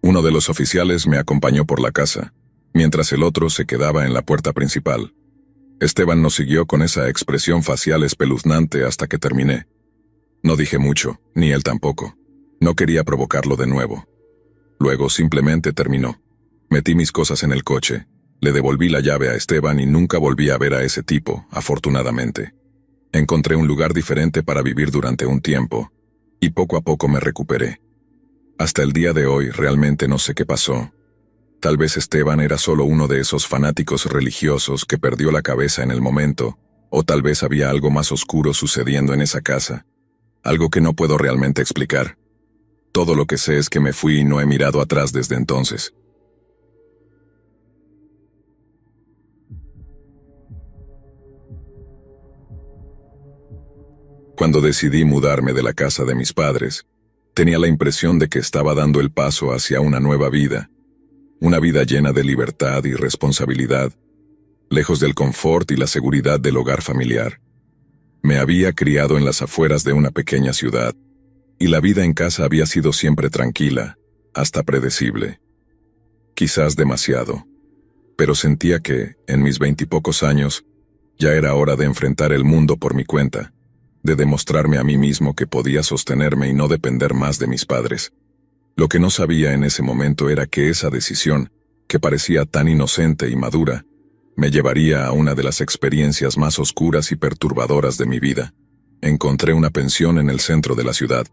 Uno de los oficiales me acompañó por la casa, mientras el otro se quedaba en la puerta principal. Esteban nos siguió con esa expresión facial espeluznante hasta que terminé. No dije mucho, ni él tampoco. No quería provocarlo de nuevo. Luego simplemente terminó. Metí mis cosas en el coche, le devolví la llave a Esteban y nunca volví a ver a ese tipo, afortunadamente. Encontré un lugar diferente para vivir durante un tiempo, y poco a poco me recuperé. Hasta el día de hoy realmente no sé qué pasó. Tal vez Esteban era solo uno de esos fanáticos religiosos que perdió la cabeza en el momento, o tal vez había algo más oscuro sucediendo en esa casa. Algo que no puedo realmente explicar. Todo lo que sé es que me fui y no he mirado atrás desde entonces. Cuando decidí mudarme de la casa de mis padres, tenía la impresión de que estaba dando el paso hacia una nueva vida. Una vida llena de libertad y responsabilidad, lejos del confort y la seguridad del hogar familiar. Me había criado en las afueras de una pequeña ciudad, y la vida en casa había sido siempre tranquila, hasta predecible. Quizás demasiado. Pero sentía que, en mis 20 y pocos años, ya era hora de enfrentar el mundo por mi cuenta, de demostrarme a mí mismo que podía sostenerme y no depender más de mis padres. Lo que no sabía en ese momento era que esa decisión, que parecía tan inocente y madura, me llevaría a una de las experiencias más oscuras y perturbadoras de mi vida. Encontré una pensión en el centro de la ciudad.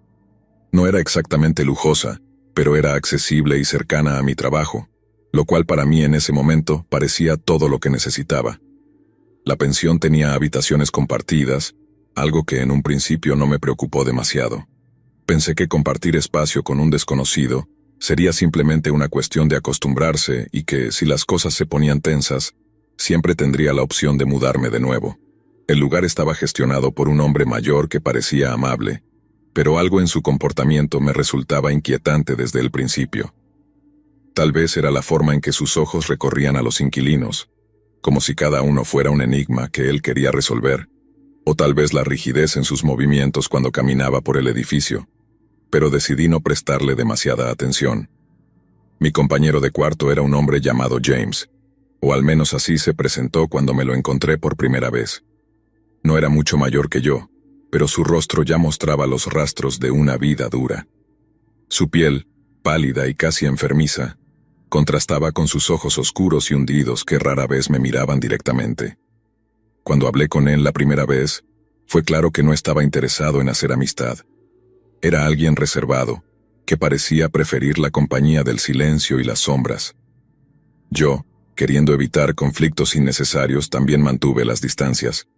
No era exactamente lujosa, pero era accesible y cercana a mi trabajo, lo cual para mí en ese momento parecía todo lo que necesitaba. La pensión tenía habitaciones compartidas, algo que en un principio no me preocupó demasiado. Pensé que compartir espacio con un desconocido sería simplemente una cuestión de acostumbrarse y que, si las cosas se ponían tensas, siempre tendría la opción de mudarme de nuevo. El lugar estaba gestionado por un hombre mayor que parecía amable, pero algo en su comportamiento me resultaba inquietante desde el principio. Tal vez era la forma en que sus ojos recorrían a los inquilinos, como si cada uno fuera un enigma que él quería resolver, o tal vez la rigidez en sus movimientos cuando caminaba por el edificio, pero decidí no prestarle demasiada atención. Mi compañero de cuarto era un hombre llamado James, o al menos así se presentó cuando me lo encontré por primera vez. No era mucho mayor que yo, pero su rostro ya mostraba los rastros de una vida dura. Su piel, pálida y casi enfermiza, contrastaba con sus ojos oscuros y hundidos que rara vez me miraban directamente. Cuando hablé con él la primera vez, fue claro que no estaba interesado en hacer amistad. Era alguien reservado, que parecía preferir la compañía del silencio y las sombras. Yo, queriendo evitar conflictos innecesarios, también mantuve las distancias,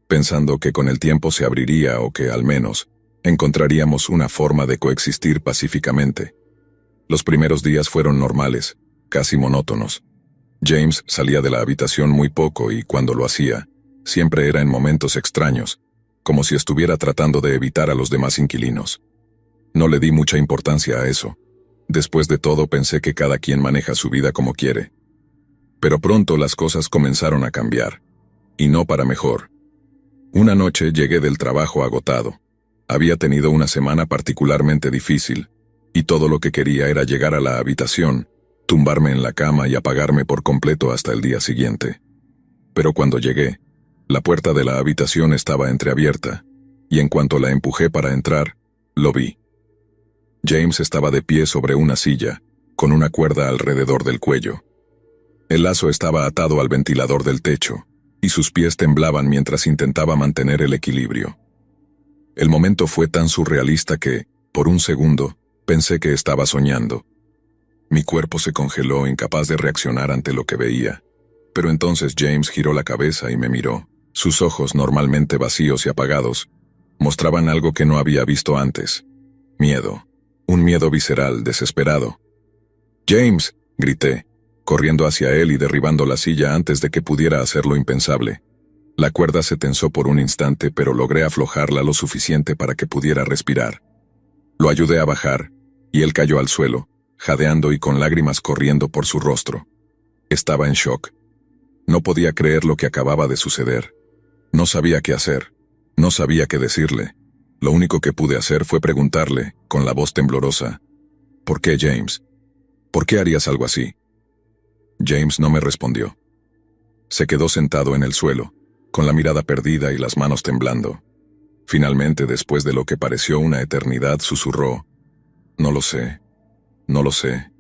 pensando que con el tiempo se abriría o que, al menos, encontraríamos una forma de coexistir pacíficamente. Los primeros días fueron normales, casi monótonos. James salía de la habitación muy poco y, cuando lo hacía, siempre era en momentos extraños, como si estuviera tratando de evitar a los demás inquilinos. No le di mucha importancia a eso. Después de todo, pensé que cada quien maneja su vida como quiere. Pero pronto las cosas comenzaron a cambiar, y no para mejor. Una noche llegué del trabajo agotado. Había tenido una semana particularmente difícil, y todo lo que quería era llegar a la habitación, tumbarme en la cama y apagarme por completo hasta el día siguiente. Pero cuando llegué, la puerta de la habitación estaba entreabierta, y en cuanto la empujé para entrar, lo vi. James estaba de pie sobre una silla, con una cuerda alrededor del cuello. El lazo estaba atado al ventilador del techo, y sus pies temblaban mientras intentaba mantener el equilibrio. El momento fue tan surrealista que, por un segundo, pensé que estaba soñando. Mi cuerpo se congeló, incapaz de reaccionar ante lo que veía. Pero entonces James giró la cabeza y me miró. Sus ojos, normalmente vacíos y apagados, mostraban algo que no había visto antes. Miedo. Un miedo visceral, desesperado. «¡James!», grité, corriendo hacia él y derribando la silla antes de que pudiera hacer lo impensable. La cuerda se tensó por un instante, pero logré aflojarla lo suficiente para que pudiera respirar. Lo ayudé a bajar, y él cayó al suelo, jadeando y con lágrimas corriendo por su rostro. Estaba en shock. No podía creer lo que acababa de suceder. No sabía qué hacer. No sabía qué decirle. Lo único que pude hacer fue preguntarle, con la voz temblorosa, «¿Por qué, James? ¿Por qué harías algo así?». James no me respondió. Se quedó sentado en el suelo, con la mirada perdida y las manos temblando. Finalmente, después de lo que pareció una eternidad, susurró, «No lo sé, no lo sé».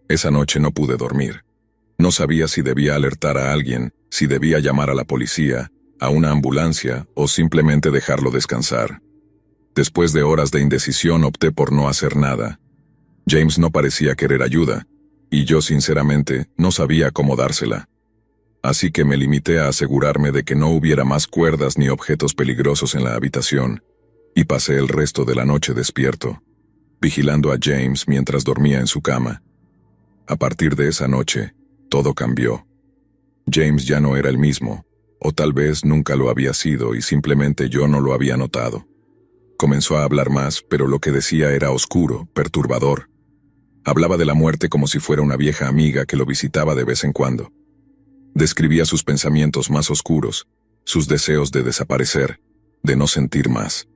Esa noche no pude dormir. No sabía si debía alertar a alguien, si debía llamar a la policía, a una ambulancia o simplemente dejarlo descansar. Después de horas de indecisión opté por no hacer nada. James no parecía querer ayuda, y yo sinceramente no sabía cómo dársela. Así que me limité a asegurarme de que no hubiera más cuerdas ni objetos peligrosos en la habitación, y pasé el resto de la noche despierto, vigilando a James mientras dormía en su cama. A partir de esa noche, todo cambió. James ya no era el mismo, o tal vez nunca lo había sido y simplemente yo no lo había notado. Comenzó a hablar más, pero lo que decía era oscuro, perturbador. Hablaba de la muerte como si fuera una vieja amiga que lo visitaba de vez en cuando. Describía sus pensamientos más oscuros, sus deseos de desaparecer, de no sentir más.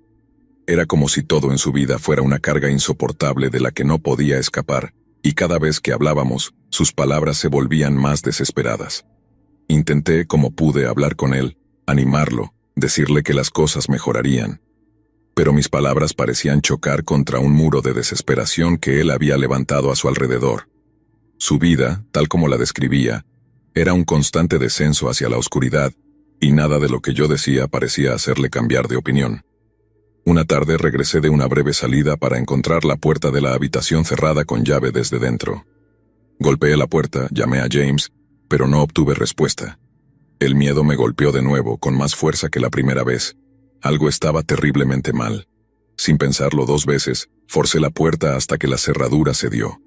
Era como si todo en su vida fuera una carga insoportable de la que no podía escapar, y cada vez que hablábamos, sus palabras se volvían más desesperadas. Intenté, como pude, hablar con él, animarlo, decirle que las cosas mejorarían. Pero mis palabras parecían chocar contra un muro de desesperación que él había levantado a su alrededor. Su vida, tal como la describía, era un constante descenso hacia la oscuridad, y nada de lo que yo decía parecía hacerle cambiar de opinión. Una tarde regresé de una breve salida para encontrar la puerta de la habitación cerrada con llave desde dentro. Golpeé la puerta, llamé a James, pero no obtuve respuesta. El miedo me golpeó de nuevo, con más fuerza que la primera vez. Algo estaba terriblemente mal. Sin pensarlo 2 veces, forcé la puerta hasta que la cerradura cedió.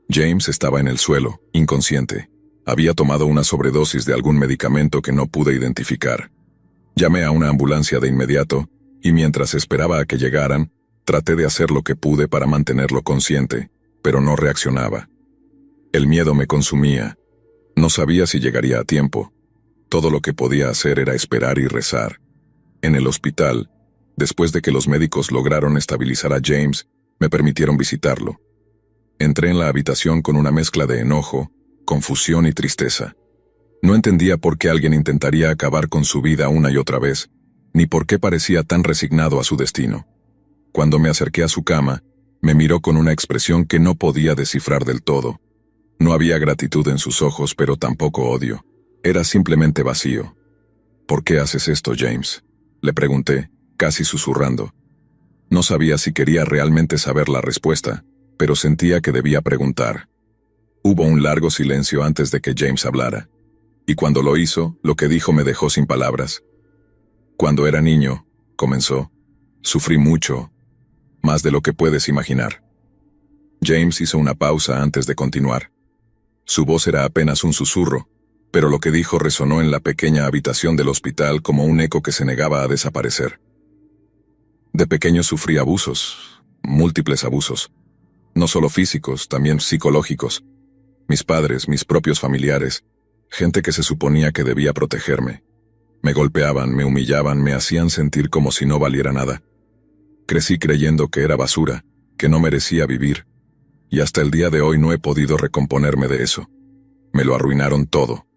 James estaba en el suelo, inconsciente. Había tomado una sobredosis de algún medicamento que no pude identificar. Llamé a una ambulancia de inmediato, y mientras esperaba a que llegaran, traté de hacer lo que pude para mantenerlo consciente, pero no reaccionaba. El miedo me consumía. No sabía si llegaría a tiempo. Todo lo que podía hacer era esperar y rezar. En el hospital, después de que los médicos lograron estabilizar a James, me permitieron visitarlo. Entré en la habitación con una mezcla de enojo, confusión y tristeza. No entendía por qué alguien intentaría acabar con su vida una y otra vez, ni por qué parecía tan resignado a su destino. Cuando me acerqué a su cama, me miró con una expresión que no podía descifrar del todo. No había gratitud en sus ojos, pero tampoco odio. Era simplemente vacío. ¿Por qué haces esto, James?, le pregunté, casi susurrando. No sabía si quería realmente saber la respuesta, pero sentía que debía preguntar. Hubo un largo silencio antes de que James hablara, y cuando lo hizo, lo que dijo me dejó sin palabras. Cuando era niño, comenzó, sufrí mucho, más de lo que puedes imaginar. James hizo una pausa antes de continuar. Su voz era apenas un susurro, pero lo que dijo resonó en la pequeña habitación del hospital como un eco que se negaba a desaparecer. De pequeño sufrí abusos, múltiples abusos, no solo físicos, también psicológicos. Mis padres, mis propios familiares, gente que se suponía que debía protegerme. Me golpeaban, me humillaban, me hacían sentir como si no valiera nada. Crecí creyendo que era basura, que no merecía vivir, y hasta el día de hoy no he podido recomponerme de eso. Me lo arruinaron todo.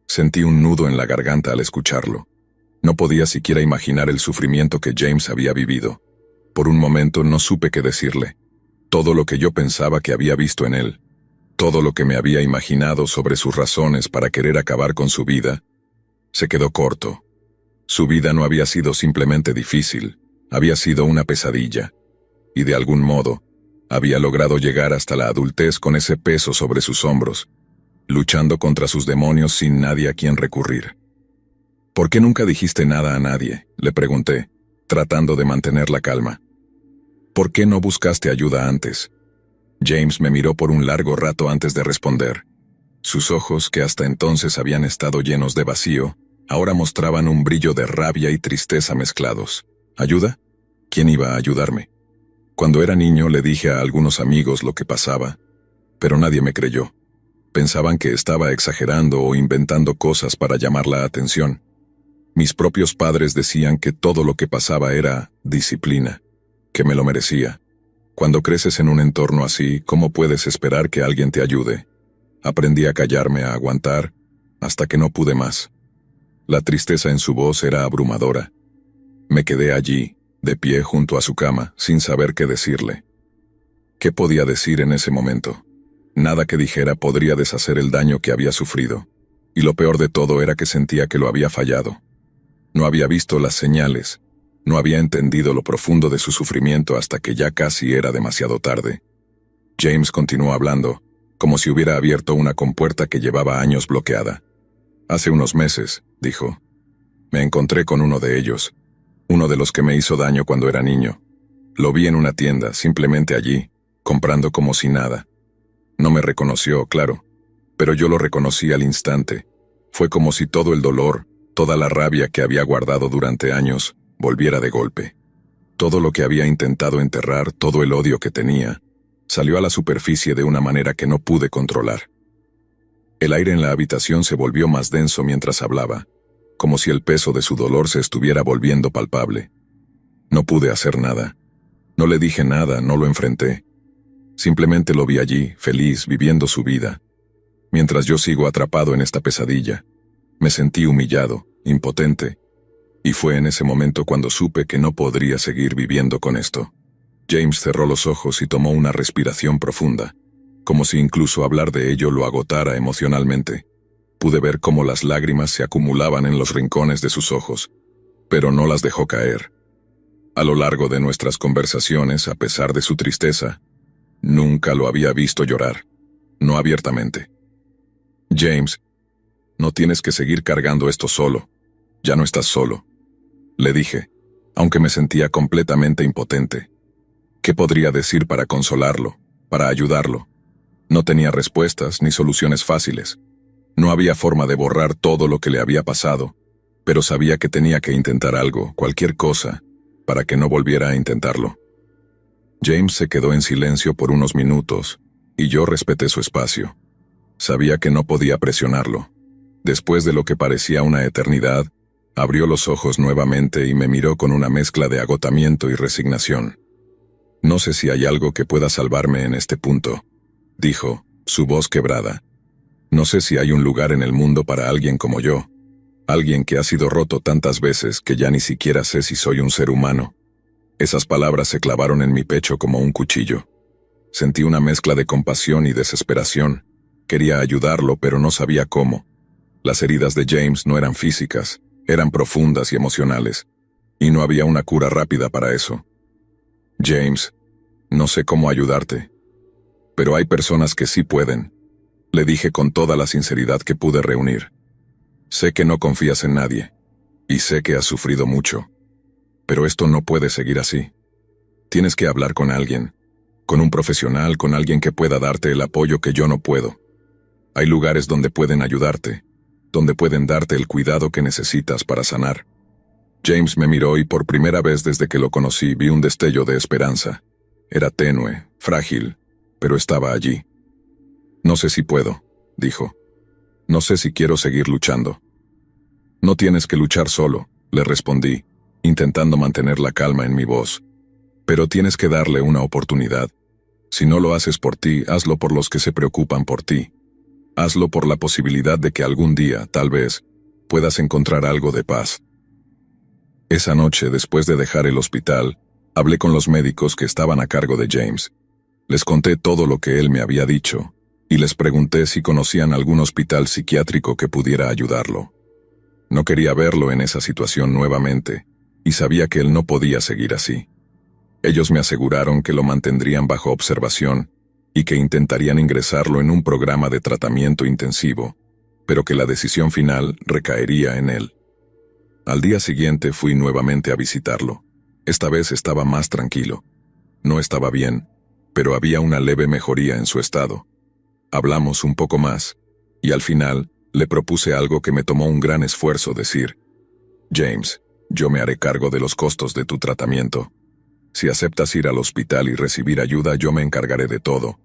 Sentí un nudo en la garganta al escucharlo. No podía siquiera imaginar el sufrimiento que James había vivido. Por un momento no supe qué decirle. Todo lo que yo pensaba que había visto en él, todo lo que me había imaginado sobre sus razones para querer acabar con su vida, se quedó corto. Su vida no había sido simplemente difícil, había sido una pesadilla, y de algún modo, había logrado llegar hasta la adultez con ese peso sobre sus hombros, luchando contra sus demonios sin nadie a quien recurrir. ¿Por qué nunca dijiste nada a nadie?, le pregunté, tratando de mantener la calma. ¿Por qué no buscaste ayuda antes? James me miró por un largo rato antes de responder. Sus ojos, que hasta entonces habían estado llenos de vacío, ahora mostraban un brillo de rabia y tristeza mezclados. ¿Ayuda? ¿Quién iba a ayudarme? Cuando era niño le dije a algunos amigos lo que pasaba, pero nadie me creyó. Pensaban que estaba exagerando o inventando cosas para llamar la atención. Mis propios padres decían que todo lo que pasaba era disciplina, que me lo merecía. Cuando creces en un entorno así, ¿cómo puedes esperar que alguien te ayude? Aprendí a callarme, a aguantar, hasta que no pude más. La tristeza en su voz era abrumadora. Me quedé allí, de pie junto a su cama, sin saber qué decirle. ¿Qué podía decir en ese momento? Nada que dijera podría deshacer el daño que había sufrido. Y lo peor de todo era que sentía que lo había fallado. No había visto las señales, no había entendido lo profundo de su sufrimiento hasta que ya casi era demasiado tarde. James continuó hablando, como si hubiera abierto una compuerta que llevaba años bloqueada. Hace unos meses, dijo, me encontré con uno de ellos, uno de los que me hizo daño cuando era niño. Lo vi en una tienda, simplemente allí, comprando como si nada. No me reconoció, claro, pero yo lo reconocí al instante. Fue como si todo el dolor, toda la rabia que había guardado durante años, volviera de golpe. Todo lo que había intentado enterrar, todo el odio que tenía, salió a la superficie de una manera que no pude controlar. El aire en la habitación se volvió más denso mientras hablaba, como si el peso de su dolor se estuviera volviendo palpable. No pude hacer nada. No le dije nada, no lo enfrenté. Simplemente lo vi allí, feliz, viviendo su vida. Mientras yo sigo atrapado en esta pesadilla, me sentí humillado, impotente, y fue en ese momento cuando supe que no podría seguir viviendo con esto. James cerró los ojos y tomó una respiración profunda, como si incluso hablar de ello lo agotara emocionalmente. Pude ver cómo las lágrimas se acumulaban en los rincones de sus ojos, pero no las dejó caer. A lo largo de nuestras conversaciones, a pesar de su tristeza, nunca lo había visto llorar, no abiertamente. James, no tienes que seguir cargando esto solo. Ya no estás solo, le dije, aunque me sentía completamente impotente. ¿Qué podría decir para consolarlo, para ayudarlo? No tenía respuestas ni soluciones fáciles. No había forma de borrar todo lo que le había pasado, pero sabía que tenía que intentar algo, cualquier cosa, para que no volviera a intentarlo. James se quedó en silencio por unos minutos, y yo respeté su espacio. Sabía que no podía presionarlo. Después de lo que parecía una eternidad, abrió los ojos nuevamente y me miró con una mezcla de agotamiento y resignación. No sé si hay algo que pueda salvarme en este punto, dijo, su voz quebrada. No sé si hay un lugar en el mundo para alguien como yo, alguien que ha sido roto tantas veces que ya ni siquiera sé si soy un ser humano. Esas palabras se clavaron en mi pecho como un cuchillo. Sentí una mezcla de compasión y desesperación. Quería ayudarlo, pero no sabía cómo. Las heridas de James no eran físicas, eran profundas y emocionales, y no había una cura rápida para eso. James, no sé cómo ayudarte, pero hay personas que sí pueden, le dije con toda la sinceridad que pude reunir. Sé que no confías en nadie, y sé que has sufrido mucho, pero esto no puede seguir así. Tienes que hablar con alguien, con un profesional, con alguien que pueda darte el apoyo que yo no puedo. Hay lugares donde pueden ayudarte, donde pueden darte el cuidado que necesitas para sanar. James me miró y por primera vez desde que lo conocí vi un destello de esperanza. Era tenue, frágil, pero estaba allí. No sé si puedo, dijo. No sé si quiero seguir luchando. No tienes que luchar solo, le respondí, intentando mantener la calma en mi voz. Pero tienes que darle una oportunidad. Si no lo haces por ti, hazlo por los que se preocupan por ti. Hazlo por la posibilidad de que algún día, tal vez, puedas encontrar algo de paz. Esa noche, después de dejar el hospital, hablé con los médicos que estaban a cargo de James. Les conté todo lo que él me había dicho, y les pregunté si conocían algún hospital psiquiátrico que pudiera ayudarlo. No quería verlo en esa situación nuevamente, y sabía que él no podía seguir así. Ellos me aseguraron que lo mantendrían bajo observación y que intentarían ingresarlo en un programa de tratamiento intensivo, pero que la decisión final recaería en él. Al día siguiente fui nuevamente a visitarlo. Esta vez estaba más tranquilo. No estaba bien, pero había una leve mejoría en su estado. Hablamos un poco más, y al final le propuse algo que me tomó un gran esfuerzo decir. James, yo me haré cargo de los costos de tu tratamiento. Si aceptas ir al hospital y recibir ayuda, yo me encargaré de todo.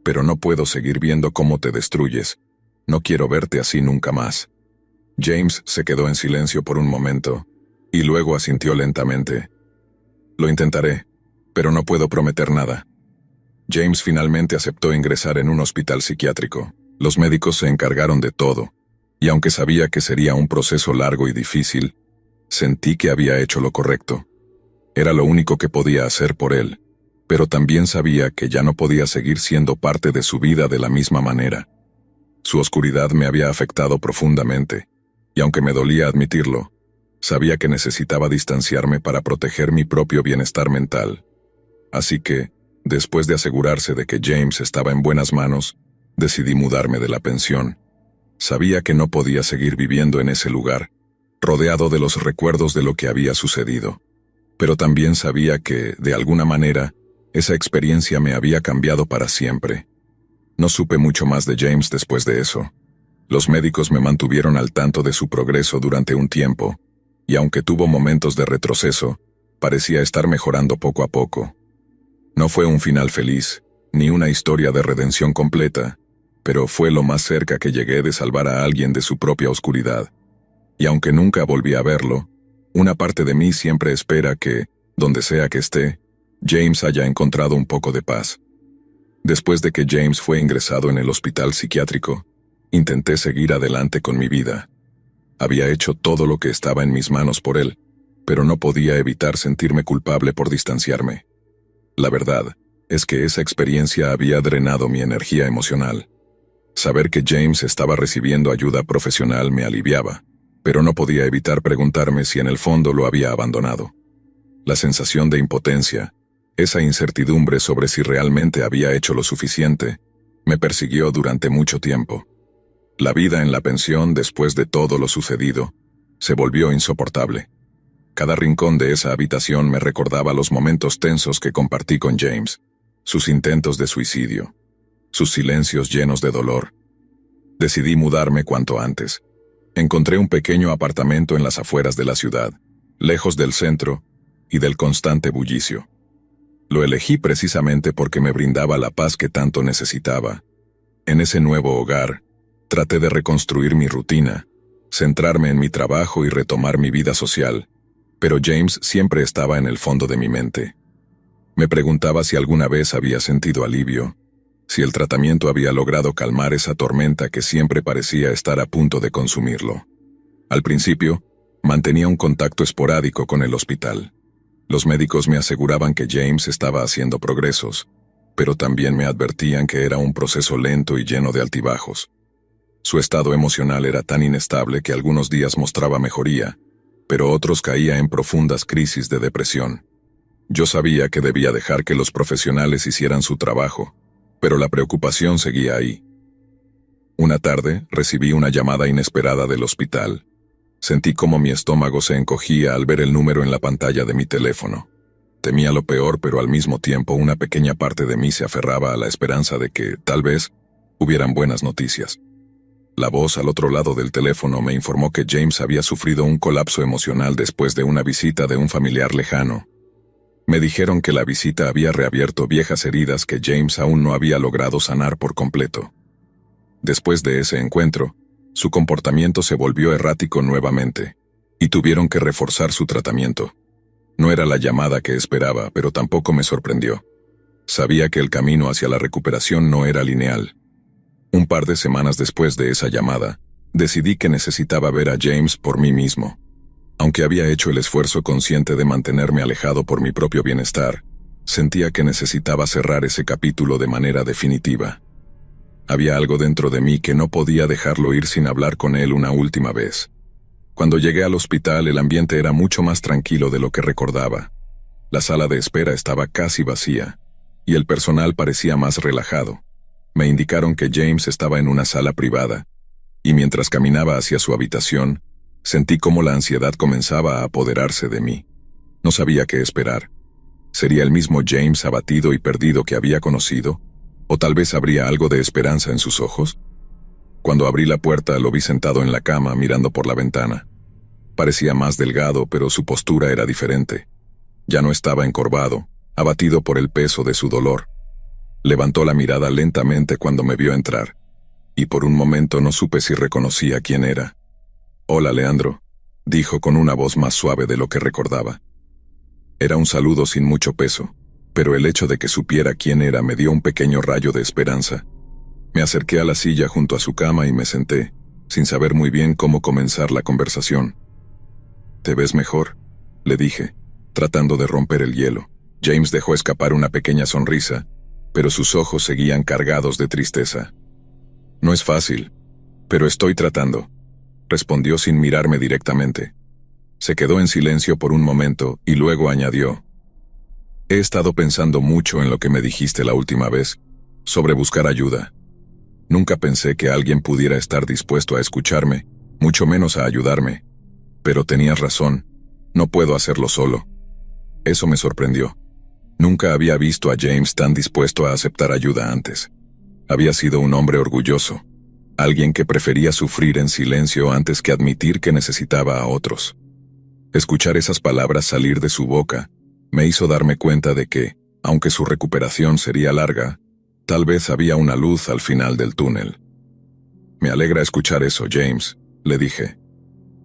Pero no puedo seguir viendo cómo te destruyes. No quiero verte así nunca más. James se quedó en silencio por un momento, y luego asintió lentamente. Lo intentaré, pero no puedo prometer nada. James finalmente aceptó ingresar en un hospital psiquiátrico. Los médicos se encargaron de todo, y aunque sabía que sería un proceso largo y difícil, sentí que había hecho lo correcto. Era lo único que podía hacer por él, pero también sabía que ya no podía seguir siendo parte de su vida de la misma manera. Su oscuridad me había afectado profundamente, y aunque me dolía admitirlo, sabía que necesitaba distanciarme para proteger mi propio bienestar mental. Así que, después de asegurarse de que James estaba en buenas manos, decidí mudarme de la pensión. Sabía que no podía seguir viviendo en ese lugar, rodeado de los recuerdos de lo que había sucedido. Pero también sabía que, de alguna manera, esa experiencia me había cambiado para siempre. No supe mucho más de James después de eso. Los médicos me mantuvieron al tanto de su progreso durante un tiempo, y aunque tuvo momentos de retroceso, parecía estar mejorando poco a poco. No fue un final feliz, ni una historia de redención completa, pero fue lo más cerca que llegué de salvar a alguien de su propia oscuridad. Y aunque nunca volví a verlo, una parte de mí siempre espera que, donde sea que esté, James haya encontrado un poco de paz. Después de que James fue ingresado en el hospital psiquiátrico, intenté seguir adelante con mi vida. Había hecho todo lo que estaba en mis manos por él, pero no podía evitar sentirme culpable por distanciarme. La verdad es que esa experiencia había drenado mi energía emocional. Saber que James estaba recibiendo ayuda profesional me aliviaba, pero no podía evitar preguntarme si en el fondo lo había abandonado. La sensación de impotencia, esa incertidumbre sobre si realmente había hecho lo suficiente, me persiguió durante mucho tiempo. La vida en la pensión, después de todo lo sucedido, se volvió insoportable. Cada rincón de esa habitación me recordaba los momentos tensos que compartí con James, sus intentos de suicidio, sus silencios llenos de dolor. Decidí mudarme cuanto antes. Encontré un pequeño apartamento en las afueras de la ciudad, lejos del centro y del constante bullicio. Lo elegí precisamente porque me brindaba la paz que tanto necesitaba. En ese nuevo hogar, traté de reconstruir mi rutina, centrarme en mi trabajo y retomar mi vida social, pero James siempre estaba en el fondo de mi mente. Me preguntaba si alguna vez había sentido alivio, si el tratamiento había logrado calmar esa tormenta que siempre parecía estar a punto de consumirlo. Al principio, mantenía un contacto esporádico con el hospital. Los médicos me aseguraban que James estaba haciendo progresos, pero también me advertían que era un proceso lento y lleno de altibajos. Su estado emocional era tan inestable que algunos días mostraba mejoría, pero otros caía en profundas crisis de depresión. Yo sabía que debía dejar que los profesionales hicieran su trabajo, pero la preocupación seguía ahí. Una tarde, recibí una llamada inesperada del hospital. Sentí como mi estómago se encogía al ver el número en la pantalla de mi teléfono. Temía lo peor, pero al mismo tiempo una pequeña parte de mí se aferraba a la esperanza de que, tal vez, hubieran buenas noticias. La voz al otro lado del teléfono me informó que James había sufrido un colapso emocional después de una visita de un familiar lejano. Me dijeron que la visita había reabierto viejas heridas que James aún no había logrado sanar por completo. Después de ese encuentro, su comportamiento se volvió errático nuevamente, y tuvieron que reforzar su tratamiento. No era la llamada que esperaba, pero tampoco me sorprendió. Sabía que el camino hacia la recuperación no era lineal. Un par de semanas después de esa llamada, decidí que necesitaba ver a James por mí mismo. Aunque había hecho el esfuerzo consciente de mantenerme alejado por mi propio bienestar, sentía que necesitaba cerrar ese capítulo de manera definitiva. Había algo dentro de mí que no podía dejarlo ir sin hablar con él una última vez. Cuando llegué al hospital, el ambiente era mucho más tranquilo de lo que recordaba. La sala de espera estaba casi vacía, y el personal parecía más relajado. Me indicaron que James estaba en una sala privada, y mientras caminaba hacia su habitación, sentí cómo la ansiedad comenzaba a apoderarse de mí. No sabía qué esperar. ¿Sería el mismo James abatido y perdido que había conocido? ¿O tal vez habría algo de esperanza en sus ojos? Cuando abrí la puerta, lo vi sentado en la cama mirando por la ventana. Parecía más delgado, pero su postura era diferente. Ya no estaba encorvado, abatido por el peso de su dolor. Levantó la mirada lentamente cuando me vio entrar, y por un momento no supe si reconocía quién era. «Hola, Leandro», dijo con una voz más suave de lo que recordaba. Era un saludo sin mucho peso, pero el hecho de que supiera quién era me dio un pequeño rayo de esperanza. Me acerqué a la silla junto a su cama y me senté, sin saber muy bien cómo comenzar la conversación. «¿Te ves mejor?», le dije, tratando de romper el hielo. James dejó escapar una pequeña sonrisa, pero sus ojos seguían cargados de tristeza. «No es fácil, pero estoy tratando», respondió sin mirarme directamente. Se quedó en silencio por un momento y luego añadió: «He estado pensando mucho en lo que me dijiste la última vez, sobre buscar ayuda. Nunca pensé que alguien pudiera estar dispuesto a escucharme, mucho menos a ayudarme. Pero tenías razón, no puedo hacerlo solo». Eso me sorprendió. Nunca había visto a James tan dispuesto a aceptar ayuda antes. Había sido un hombre orgulloso, alguien que prefería sufrir en silencio antes que admitir que necesitaba a otros. Escuchar esas palabras salir de su boca me hizo darme cuenta de que, aunque su recuperación sería larga, tal vez había una luz al final del túnel. «Me alegra escuchar eso, James», le dije.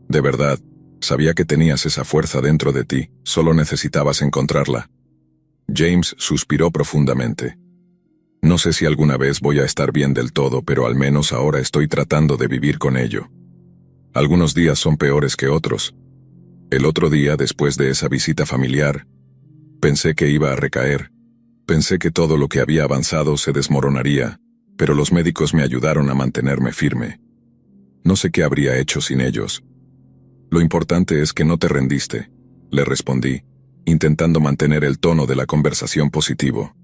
«De verdad, Sabía que tenías esa fuerza dentro de ti, solo necesitabas encontrarla. James suspiró profundamente. No sé si alguna vez voy a estar bien del todo, pero al menos ahora estoy tratando de vivir con ello. Algunos días son peores que otros. El otro día, después de esa visita familiar, pensé que iba a recaer. Pensé que todo lo que había avanzado se desmoronaría, pero los médicos me ayudaron a mantenerme firme. No sé qué habría hecho sin ellos. Lo importante es que no te rendiste, le respondí, intentando mantener el tono de la conversación positivo.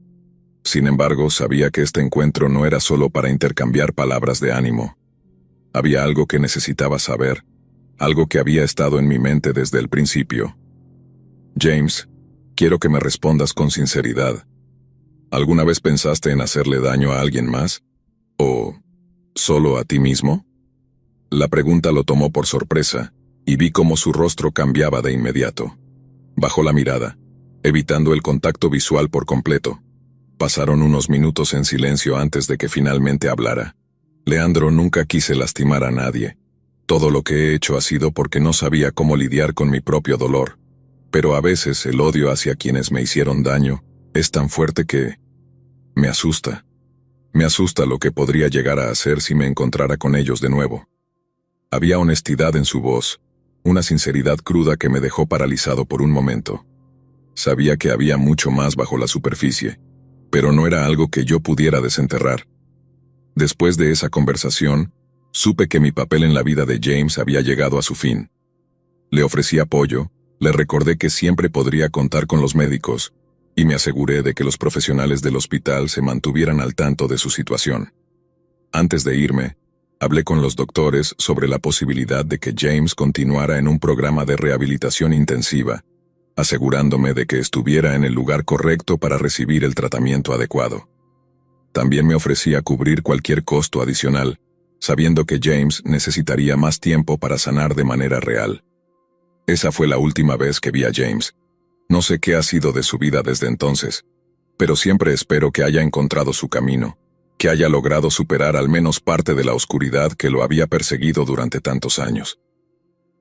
Sin embargo, sabía que este encuentro no era solo para intercambiar palabras de ánimo. Había algo que necesitaba saber, algo que había estado en mi mente desde el principio. James, quiero que me respondas con sinceridad. ¿Alguna vez pensaste en hacerle daño a alguien más? ¿O solo a ti mismo? La pregunta lo tomó por sorpresa, y vi cómo su rostro cambiaba de inmediato. Bajó la mirada, evitando el contacto visual por completo. Pasaron unos minutos en silencio antes de que finalmente hablara. Leandro, nunca quise lastimar a nadie. Todo lo que he hecho ha sido porque no sabía cómo lidiar con mi propio dolor. Pero a veces el odio hacia quienes me hicieron daño es tan fuerte que me asusta. Me asusta lo que podría llegar a hacer si me encontrara con ellos de nuevo. Había honestidad en su voz, una sinceridad cruda que me dejó paralizado por un momento. Sabía que había mucho más bajo la superficie, pero no era algo que yo pudiera desenterrar. Después de esa conversación, supe que mi papel en la vida de James había llegado a su fin. Le ofrecí apoyo, le recordé que siempre podría contar con los médicos, y me aseguré de que los profesionales del hospital se mantuvieran al tanto de su situación. Antes de irme, hablé con los doctores sobre la posibilidad de que James continuara en un programa de rehabilitación intensiva, asegurándome de que estuviera en el lugar correcto para recibir el tratamiento adecuado. También me ofrecí a cubrir cualquier costo adicional, sabiendo que James necesitaría más tiempo para sanar de manera real. Esa fue la última vez que vi a James. No sé qué ha sido de su vida desde entonces, pero siempre espero que haya encontrado su camino, que haya logrado superar al menos parte de la oscuridad que lo había perseguido durante tantos años.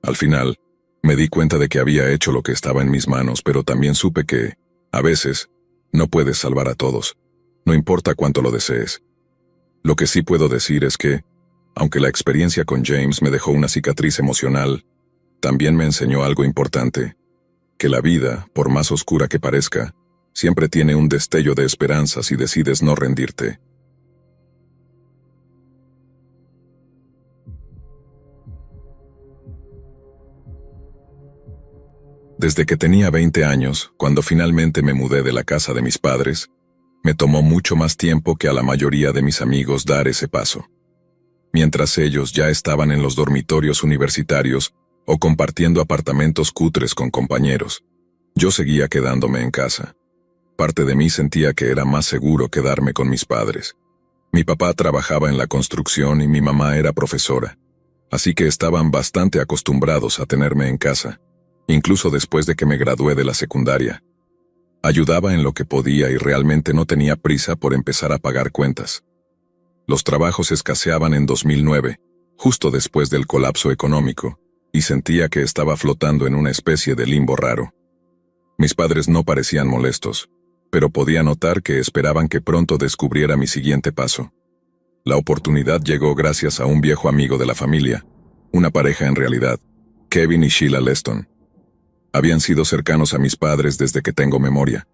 Al final, me di cuenta de que había hecho lo que estaba en mis manos, pero también supe que, a veces, no puedes salvar a todos, no importa cuánto lo desees. Lo que sí puedo decir es que, aunque la experiencia con James me dejó una cicatriz emocional, también me enseñó algo importante, que la vida, por más oscura que parezca, siempre tiene un destello de esperanza si decides no rendirte. Desde que tenía 20 años, cuando finalmente me mudé de la casa de mis padres, me tomó mucho más tiempo que a la mayoría de mis amigos dar ese paso. Mientras ellos ya estaban en los dormitorios universitarios o compartiendo apartamentos cutres con compañeros, yo seguía quedándome en casa. Parte de mí sentía que era más seguro quedarme con mis padres. Mi papá trabajaba en la construcción y mi mamá era profesora, así que estaban bastante acostumbrados a tenerme en casa, incluso después de que me gradué de la secundaria. Ayudaba en lo que podía y realmente no tenía prisa por empezar a pagar cuentas. Los trabajos escaseaban en 2009, justo después del colapso económico, y sentía que estaba flotando en una especie de limbo raro. Mis padres no parecían molestos, pero podía notar que esperaban que pronto descubriera mi siguiente paso. La oportunidad llegó gracias a un viejo amigo de la familia, una pareja en realidad, Kevin y Sheila Leston. Habían sido cercanos a mis padres desde que tengo memoria.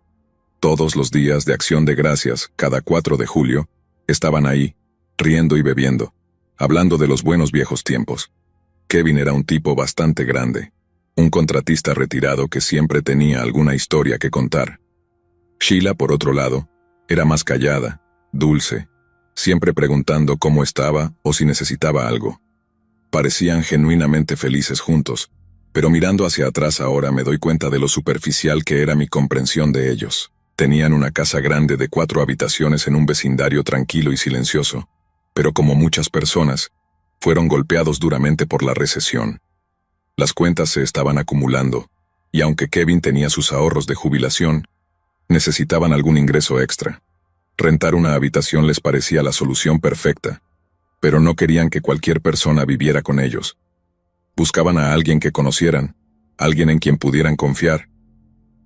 Todos los días de Acción de Gracias, cada 4 de julio, estaban ahí, riendo y bebiendo, hablando de los buenos viejos tiempos. Kevin era un tipo bastante grande, un contratista retirado que siempre tenía alguna historia que contar. Sheila, por otro lado, era más callada, dulce, siempre preguntando cómo estaba o si necesitaba algo. Parecían genuinamente felices juntos, pero mirando hacia atrás ahora me doy cuenta de lo superficial que era mi comprensión de ellos. Tenían una casa grande de 4 habitaciones en un vecindario tranquilo y silencioso, pero como muchas personas, fueron golpeados duramente por la recesión. Las cuentas se estaban acumulando, y aunque Kevin tenía sus ahorros de jubilación, necesitaban algún ingreso extra. Rentar una habitación les parecía la solución perfecta, pero no querían que cualquier persona viviera con ellos. Buscaban a alguien que conocieran, alguien en quien pudieran confiar.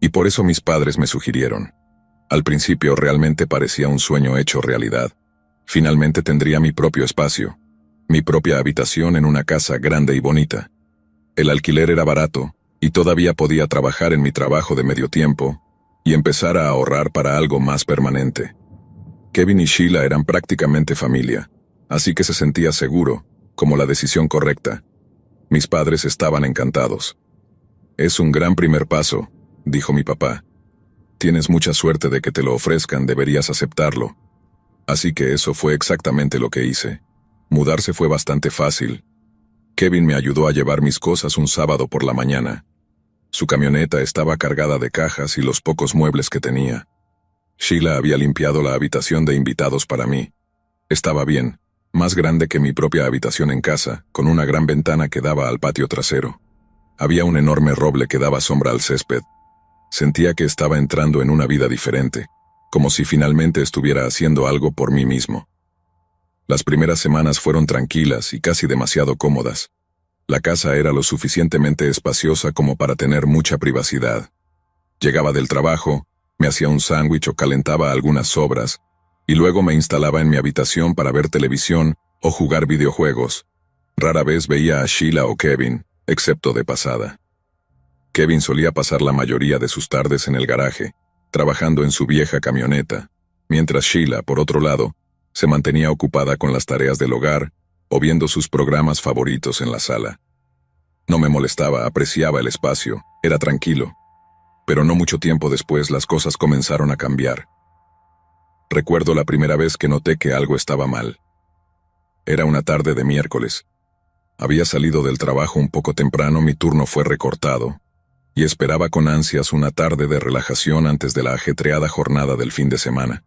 Y por eso mis padres me sugirieron. Al principio realmente parecía un sueño hecho realidad. Finalmente tendría mi propio espacio, mi propia habitación en una casa grande y bonita. El alquiler era barato, y todavía podía trabajar en mi trabajo de medio tiempo, y empezar a ahorrar para algo más permanente. Kevin y Sheila eran prácticamente familia, así que se sentía seguro, como la decisión correcta. Mis padres estaban encantados. «Es un gran primer paso», dijo mi papá. «Tienes mucha suerte de que te lo ofrezcan, deberías aceptarlo». Así que eso fue exactamente lo que hice. Mudarse fue bastante fácil. Kevin me ayudó a llevar mis cosas un sábado por la mañana. Su camioneta estaba cargada de cajas y los pocos muebles que tenía. Sheila había limpiado la habitación de invitados para mí. Estaba bien, más grande que mi propia habitación en casa, con una gran ventana que daba al patio trasero. Había un enorme roble que daba sombra al césped. Sentía que estaba entrando en una vida diferente, como si finalmente estuviera haciendo algo por mí mismo. Las primeras semanas fueron tranquilas y casi demasiado cómodas. La casa era lo suficientemente espaciosa como para tener mucha privacidad. Llegaba del trabajo, me hacía un sándwich o calentaba algunas sobras, y luego me instalaba en mi habitación para ver televisión o jugar videojuegos. Rara vez veía a Sheila o Kevin, excepto de pasada. Kevin solía pasar la mayoría de sus tardes en el garaje, trabajando en su vieja camioneta, mientras Sheila, por otro lado, se mantenía ocupada con las tareas del hogar o viendo sus programas favoritos en la sala. No me molestaba, apreciaba el espacio, era tranquilo. Pero no mucho tiempo después las cosas comenzaron a cambiar. Recuerdo la primera vez que noté que algo estaba mal. Era una tarde de miércoles. Había salido del trabajo un poco temprano, mi turno fue recortado, y esperaba con ansias una tarde de relajación antes de la ajetreada jornada del fin de semana.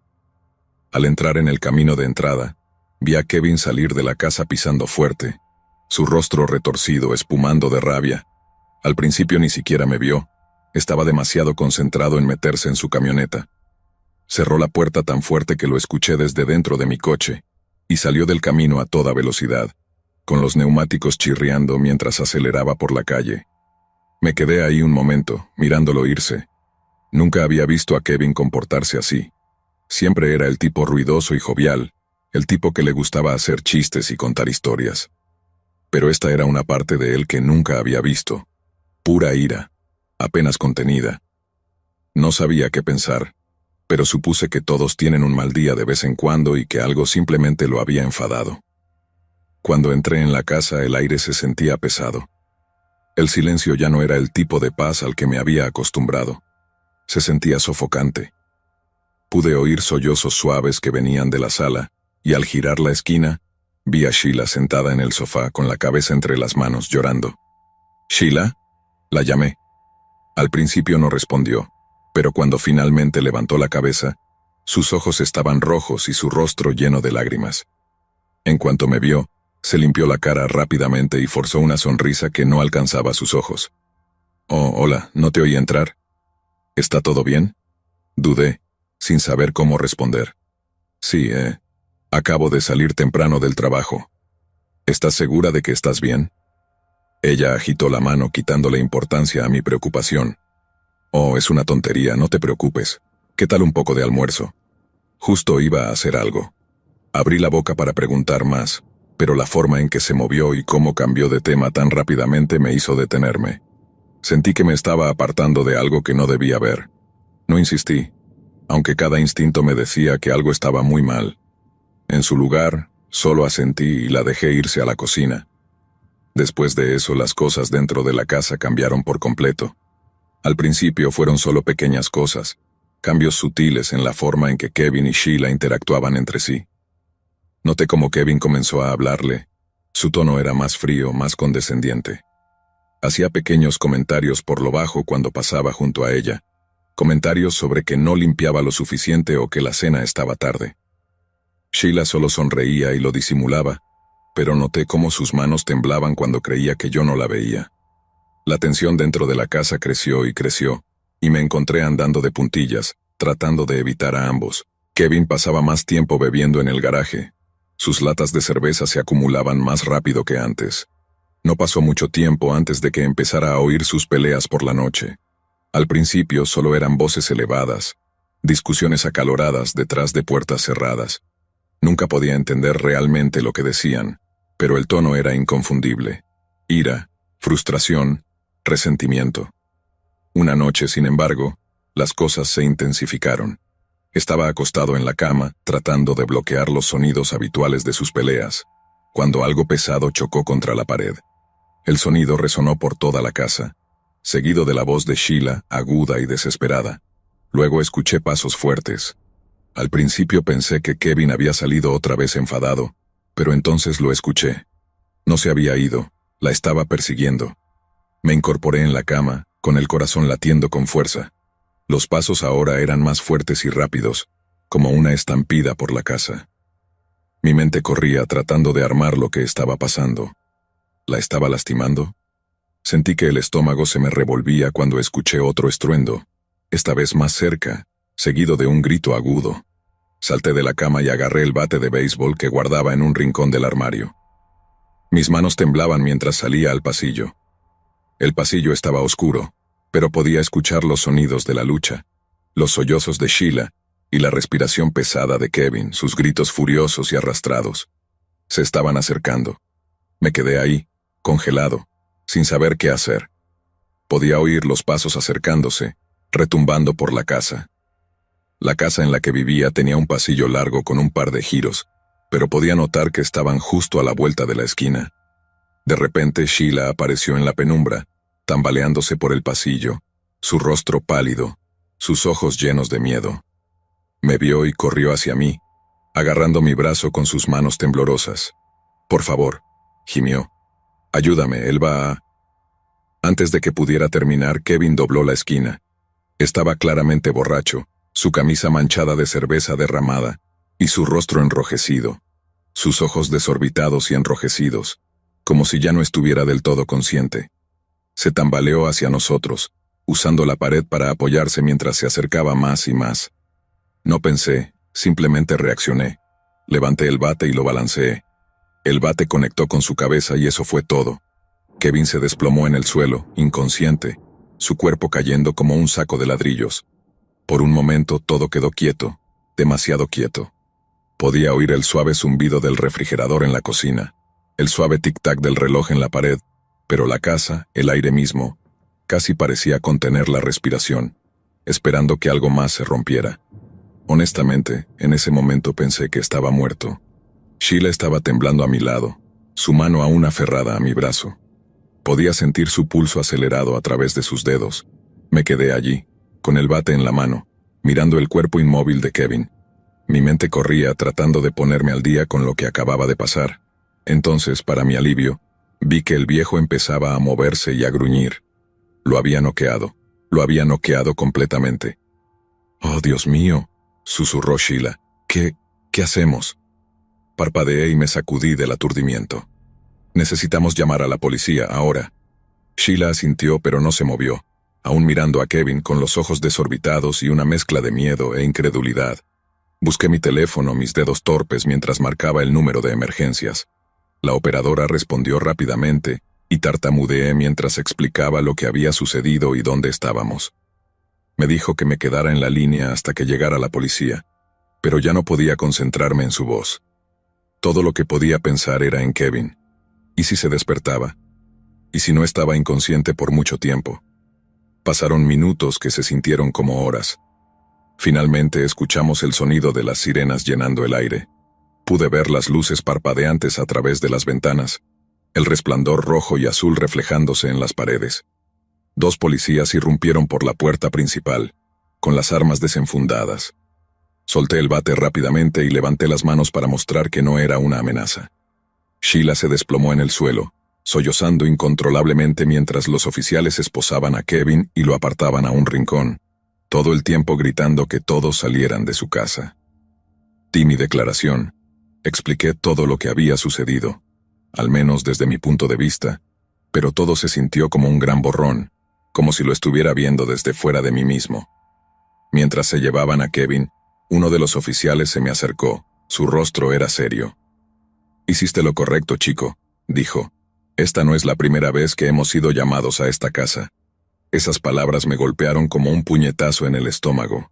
Al entrar en el camino de entrada, vi a Kevin salir de la casa pisando fuerte, su rostro retorcido, espumando de rabia. Al principio ni siquiera me vio, estaba demasiado concentrado en meterse en su camioneta. Cerró la puerta tan fuerte que lo escuché desde dentro de mi coche, y salió del camino a toda velocidad, con los neumáticos chirriando mientras aceleraba por la calle. Me quedé ahí un momento, mirándolo irse. Nunca había visto a Kevin comportarse así. Siempre era el tipo ruidoso y jovial, el tipo que le gustaba hacer chistes y contar historias. Pero esta era una parte de él que nunca había visto. Pura ira, apenas contenida. No sabía qué pensar, pero supuse que todos tienen un mal día de vez en cuando y que algo simplemente lo había enfadado. Cuando entré en la casa, el aire se sentía pesado. El silencio ya no era el tipo de paz al que me había acostumbrado. Se sentía sofocante. Pude oír sollozos suaves que venían de la sala, y al girar la esquina, vi a Sheila sentada en el sofá con la cabeza entre las manos llorando. «¿Sheila?», la llamé. Al principio no respondió, pero cuando finalmente levantó la cabeza, sus ojos estaban rojos y su rostro lleno de lágrimas. En cuanto me vio, se limpió la cara rápidamente y forzó una sonrisa que no alcanzaba sus ojos. «Oh, hola, no te oí entrar». «¿Está todo bien?», dudé, sin saber cómo responder. «Sí, acabo de salir temprano del trabajo». «¿Estás segura de que estás bien?». Ella agitó la mano quitándole importancia a mi preocupación. «Oh, es una tontería, no te preocupes. ¿Qué tal un poco de almuerzo?». Justo iba a hacer algo. Abrí la boca para preguntar más, pero la forma en que se movió y cómo cambió de tema tan rápidamente me hizo detenerme. Sentí que me estaba apartando de algo que no debía ver. No insistí, aunque cada instinto me decía que algo estaba muy mal. En su lugar, solo asentí y la dejé irse a la cocina. Después de eso, las cosas dentro de la casa cambiaron por completo. Al principio fueron solo pequeñas cosas, cambios sutiles en la forma en que Kevin y Sheila interactuaban entre sí. Noté cómo Kevin comenzó a hablarle. Su tono era más frío, más condescendiente. Hacía pequeños comentarios por lo bajo cuando pasaba junto a ella, comentarios sobre que no limpiaba lo suficiente o que la cena estaba tarde. Sheila solo sonreía y lo disimulaba, pero noté cómo sus manos temblaban cuando creía que yo no la veía. La tensión dentro de la casa creció y creció, y me encontré andando de puntillas, tratando de evitar a ambos. Kevin pasaba más tiempo bebiendo en el garaje. Sus latas de cerveza se acumulaban más rápido que antes. No pasó mucho tiempo antes de que empezara a oír sus peleas por la noche. Al principio solo eran voces elevadas, discusiones acaloradas detrás de puertas cerradas. Nunca podía entender realmente lo que decían, pero el tono era inconfundible. Ira, frustración, resentimiento. Una noche, sin embargo, las cosas se intensificaron. Estaba acostado en la cama, tratando de bloquear los sonidos habituales de sus peleas, cuando algo pesado chocó contra la pared. El sonido resonó por toda la casa, seguido de la voz de Sheila, aguda y desesperada. Luego escuché pasos fuertes. Al principio pensé que Kevin había salido otra vez enfadado, pero entonces lo escuché. No se había ido, la estaba persiguiendo. Me incorporé en la cama, con el corazón latiendo con fuerza. Los pasos ahora eran más fuertes y rápidos, como una estampida por la casa. Mi mente corría tratando de armar lo que estaba pasando. ¿La estaba lastimando? Sentí que el estómago se me revolvía cuando escuché otro estruendo, esta vez más cerca, seguido de un grito agudo. Salté de la cama y agarré el bate de béisbol que guardaba en un rincón del armario. Mis manos temblaban mientras salía al pasillo. El pasillo estaba oscuro, pero podía escuchar los sonidos de la lucha, los sollozos de Sheila y la respiración pesada de Kevin, sus gritos furiosos y arrastrados. Se estaban acercando. Me quedé ahí, congelado, sin saber qué hacer. Podía oír los pasos acercándose, retumbando por la casa. La casa en la que vivía tenía un pasillo largo con un par de giros, pero podía notar que estaban justo a la vuelta de la esquina. De repente Sheila apareció en la penumbra, tambaleándose por el pasillo, su rostro pálido, sus ojos llenos de miedo. Me vio y corrió hacia mí, agarrando mi brazo con sus manos temblorosas. «Por favor», gimió. «Ayúdame, él va a...». Antes de que pudiera terminar, Kevin dobló la esquina. Estaba claramente borracho, su camisa manchada de cerveza derramada, y su rostro enrojecido, sus ojos desorbitados y enrojecidos, como si ya no estuviera del todo consciente. Se tambaleó hacia nosotros, usando la pared para apoyarse mientras se acercaba más y más. No pensé, simplemente reaccioné. Levanté el bate y lo balanceé. El bate conectó con su cabeza y eso fue todo. Kevin se desplomó en el suelo, inconsciente, su cuerpo cayendo como un saco de ladrillos. Por un momento todo quedó quieto, demasiado quieto. Podía oír el suave zumbido del refrigerador en la cocina, el suave tic-tac del reloj en la pared, pero la casa, el aire mismo, casi parecía contener la respiración, esperando que algo más se rompiera. Honestamente, en ese momento pensé que estaba muerto. Sheila estaba temblando a mi lado, su mano aún aferrada a mi brazo. Podía sentir su pulso acelerado a través de sus dedos. Me quedé allí, con el bate en la mano, mirando el cuerpo inmóvil de Kevin. Mi mente corría tratando de ponerme al día con lo que acababa de pasar. Entonces, para mi alivio, vi que el viejo empezaba a moverse y a gruñir. Lo había noqueado completamente. «Oh, Dios mío», susurró Sheila. ¿Qué hacemos? Parpadeé y me sacudí del aturdimiento. «Necesitamos llamar a la policía, ahora». Sheila asintió pero no se movió, aún mirando a Kevin con los ojos desorbitados y una mezcla de miedo e incredulidad. Busqué mi teléfono, mis dedos torpes mientras marcaba el número de emergencias. La operadora respondió rápidamente y tartamudeé mientras explicaba lo que había sucedido y dónde estábamos. Me dijo que me quedara en la línea hasta que llegara la policía, pero ya no podía concentrarme en su voz. Todo lo que podía pensar era en Kevin. ¿Y si se despertaba? ¿Y si no estaba inconsciente por mucho tiempo? Pasaron minutos que se sintieron como horas. Finalmente escuchamos el sonido de las sirenas llenando el aire. Pude ver las luces parpadeantes a través de las ventanas, el resplandor rojo y azul reflejándose en las paredes. 2 policías irrumpieron por la puerta principal, con las armas desenfundadas. Solté el bate rápidamente y levanté las manos para mostrar que no era una amenaza. Sheila se desplomó en el suelo, sollozando incontrolablemente mientras los oficiales esposaban a Kevin y lo apartaban a un rincón, todo el tiempo gritando que todos salieran de su casa. Di mi declaración. Expliqué todo lo que había sucedido, al menos desde mi punto de vista, pero todo se sintió como un gran borrón, como si lo estuviera viendo desde fuera de mí mismo. Mientras se llevaban a Kevin, uno de los oficiales se me acercó, su rostro era serio. «Hiciste lo correcto, chico», dijo. Esta no es la primera vez que hemos sido llamados a esta casa. Esas palabras me golpearon como un puñetazo en el estómago.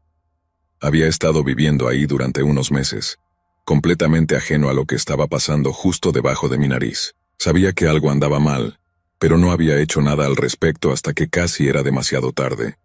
Había estado viviendo ahí durante unos meses, completamente ajeno a lo que estaba pasando justo debajo de mi nariz. Sabía que algo andaba mal, pero no había hecho nada al respecto hasta que casi era demasiado tarde.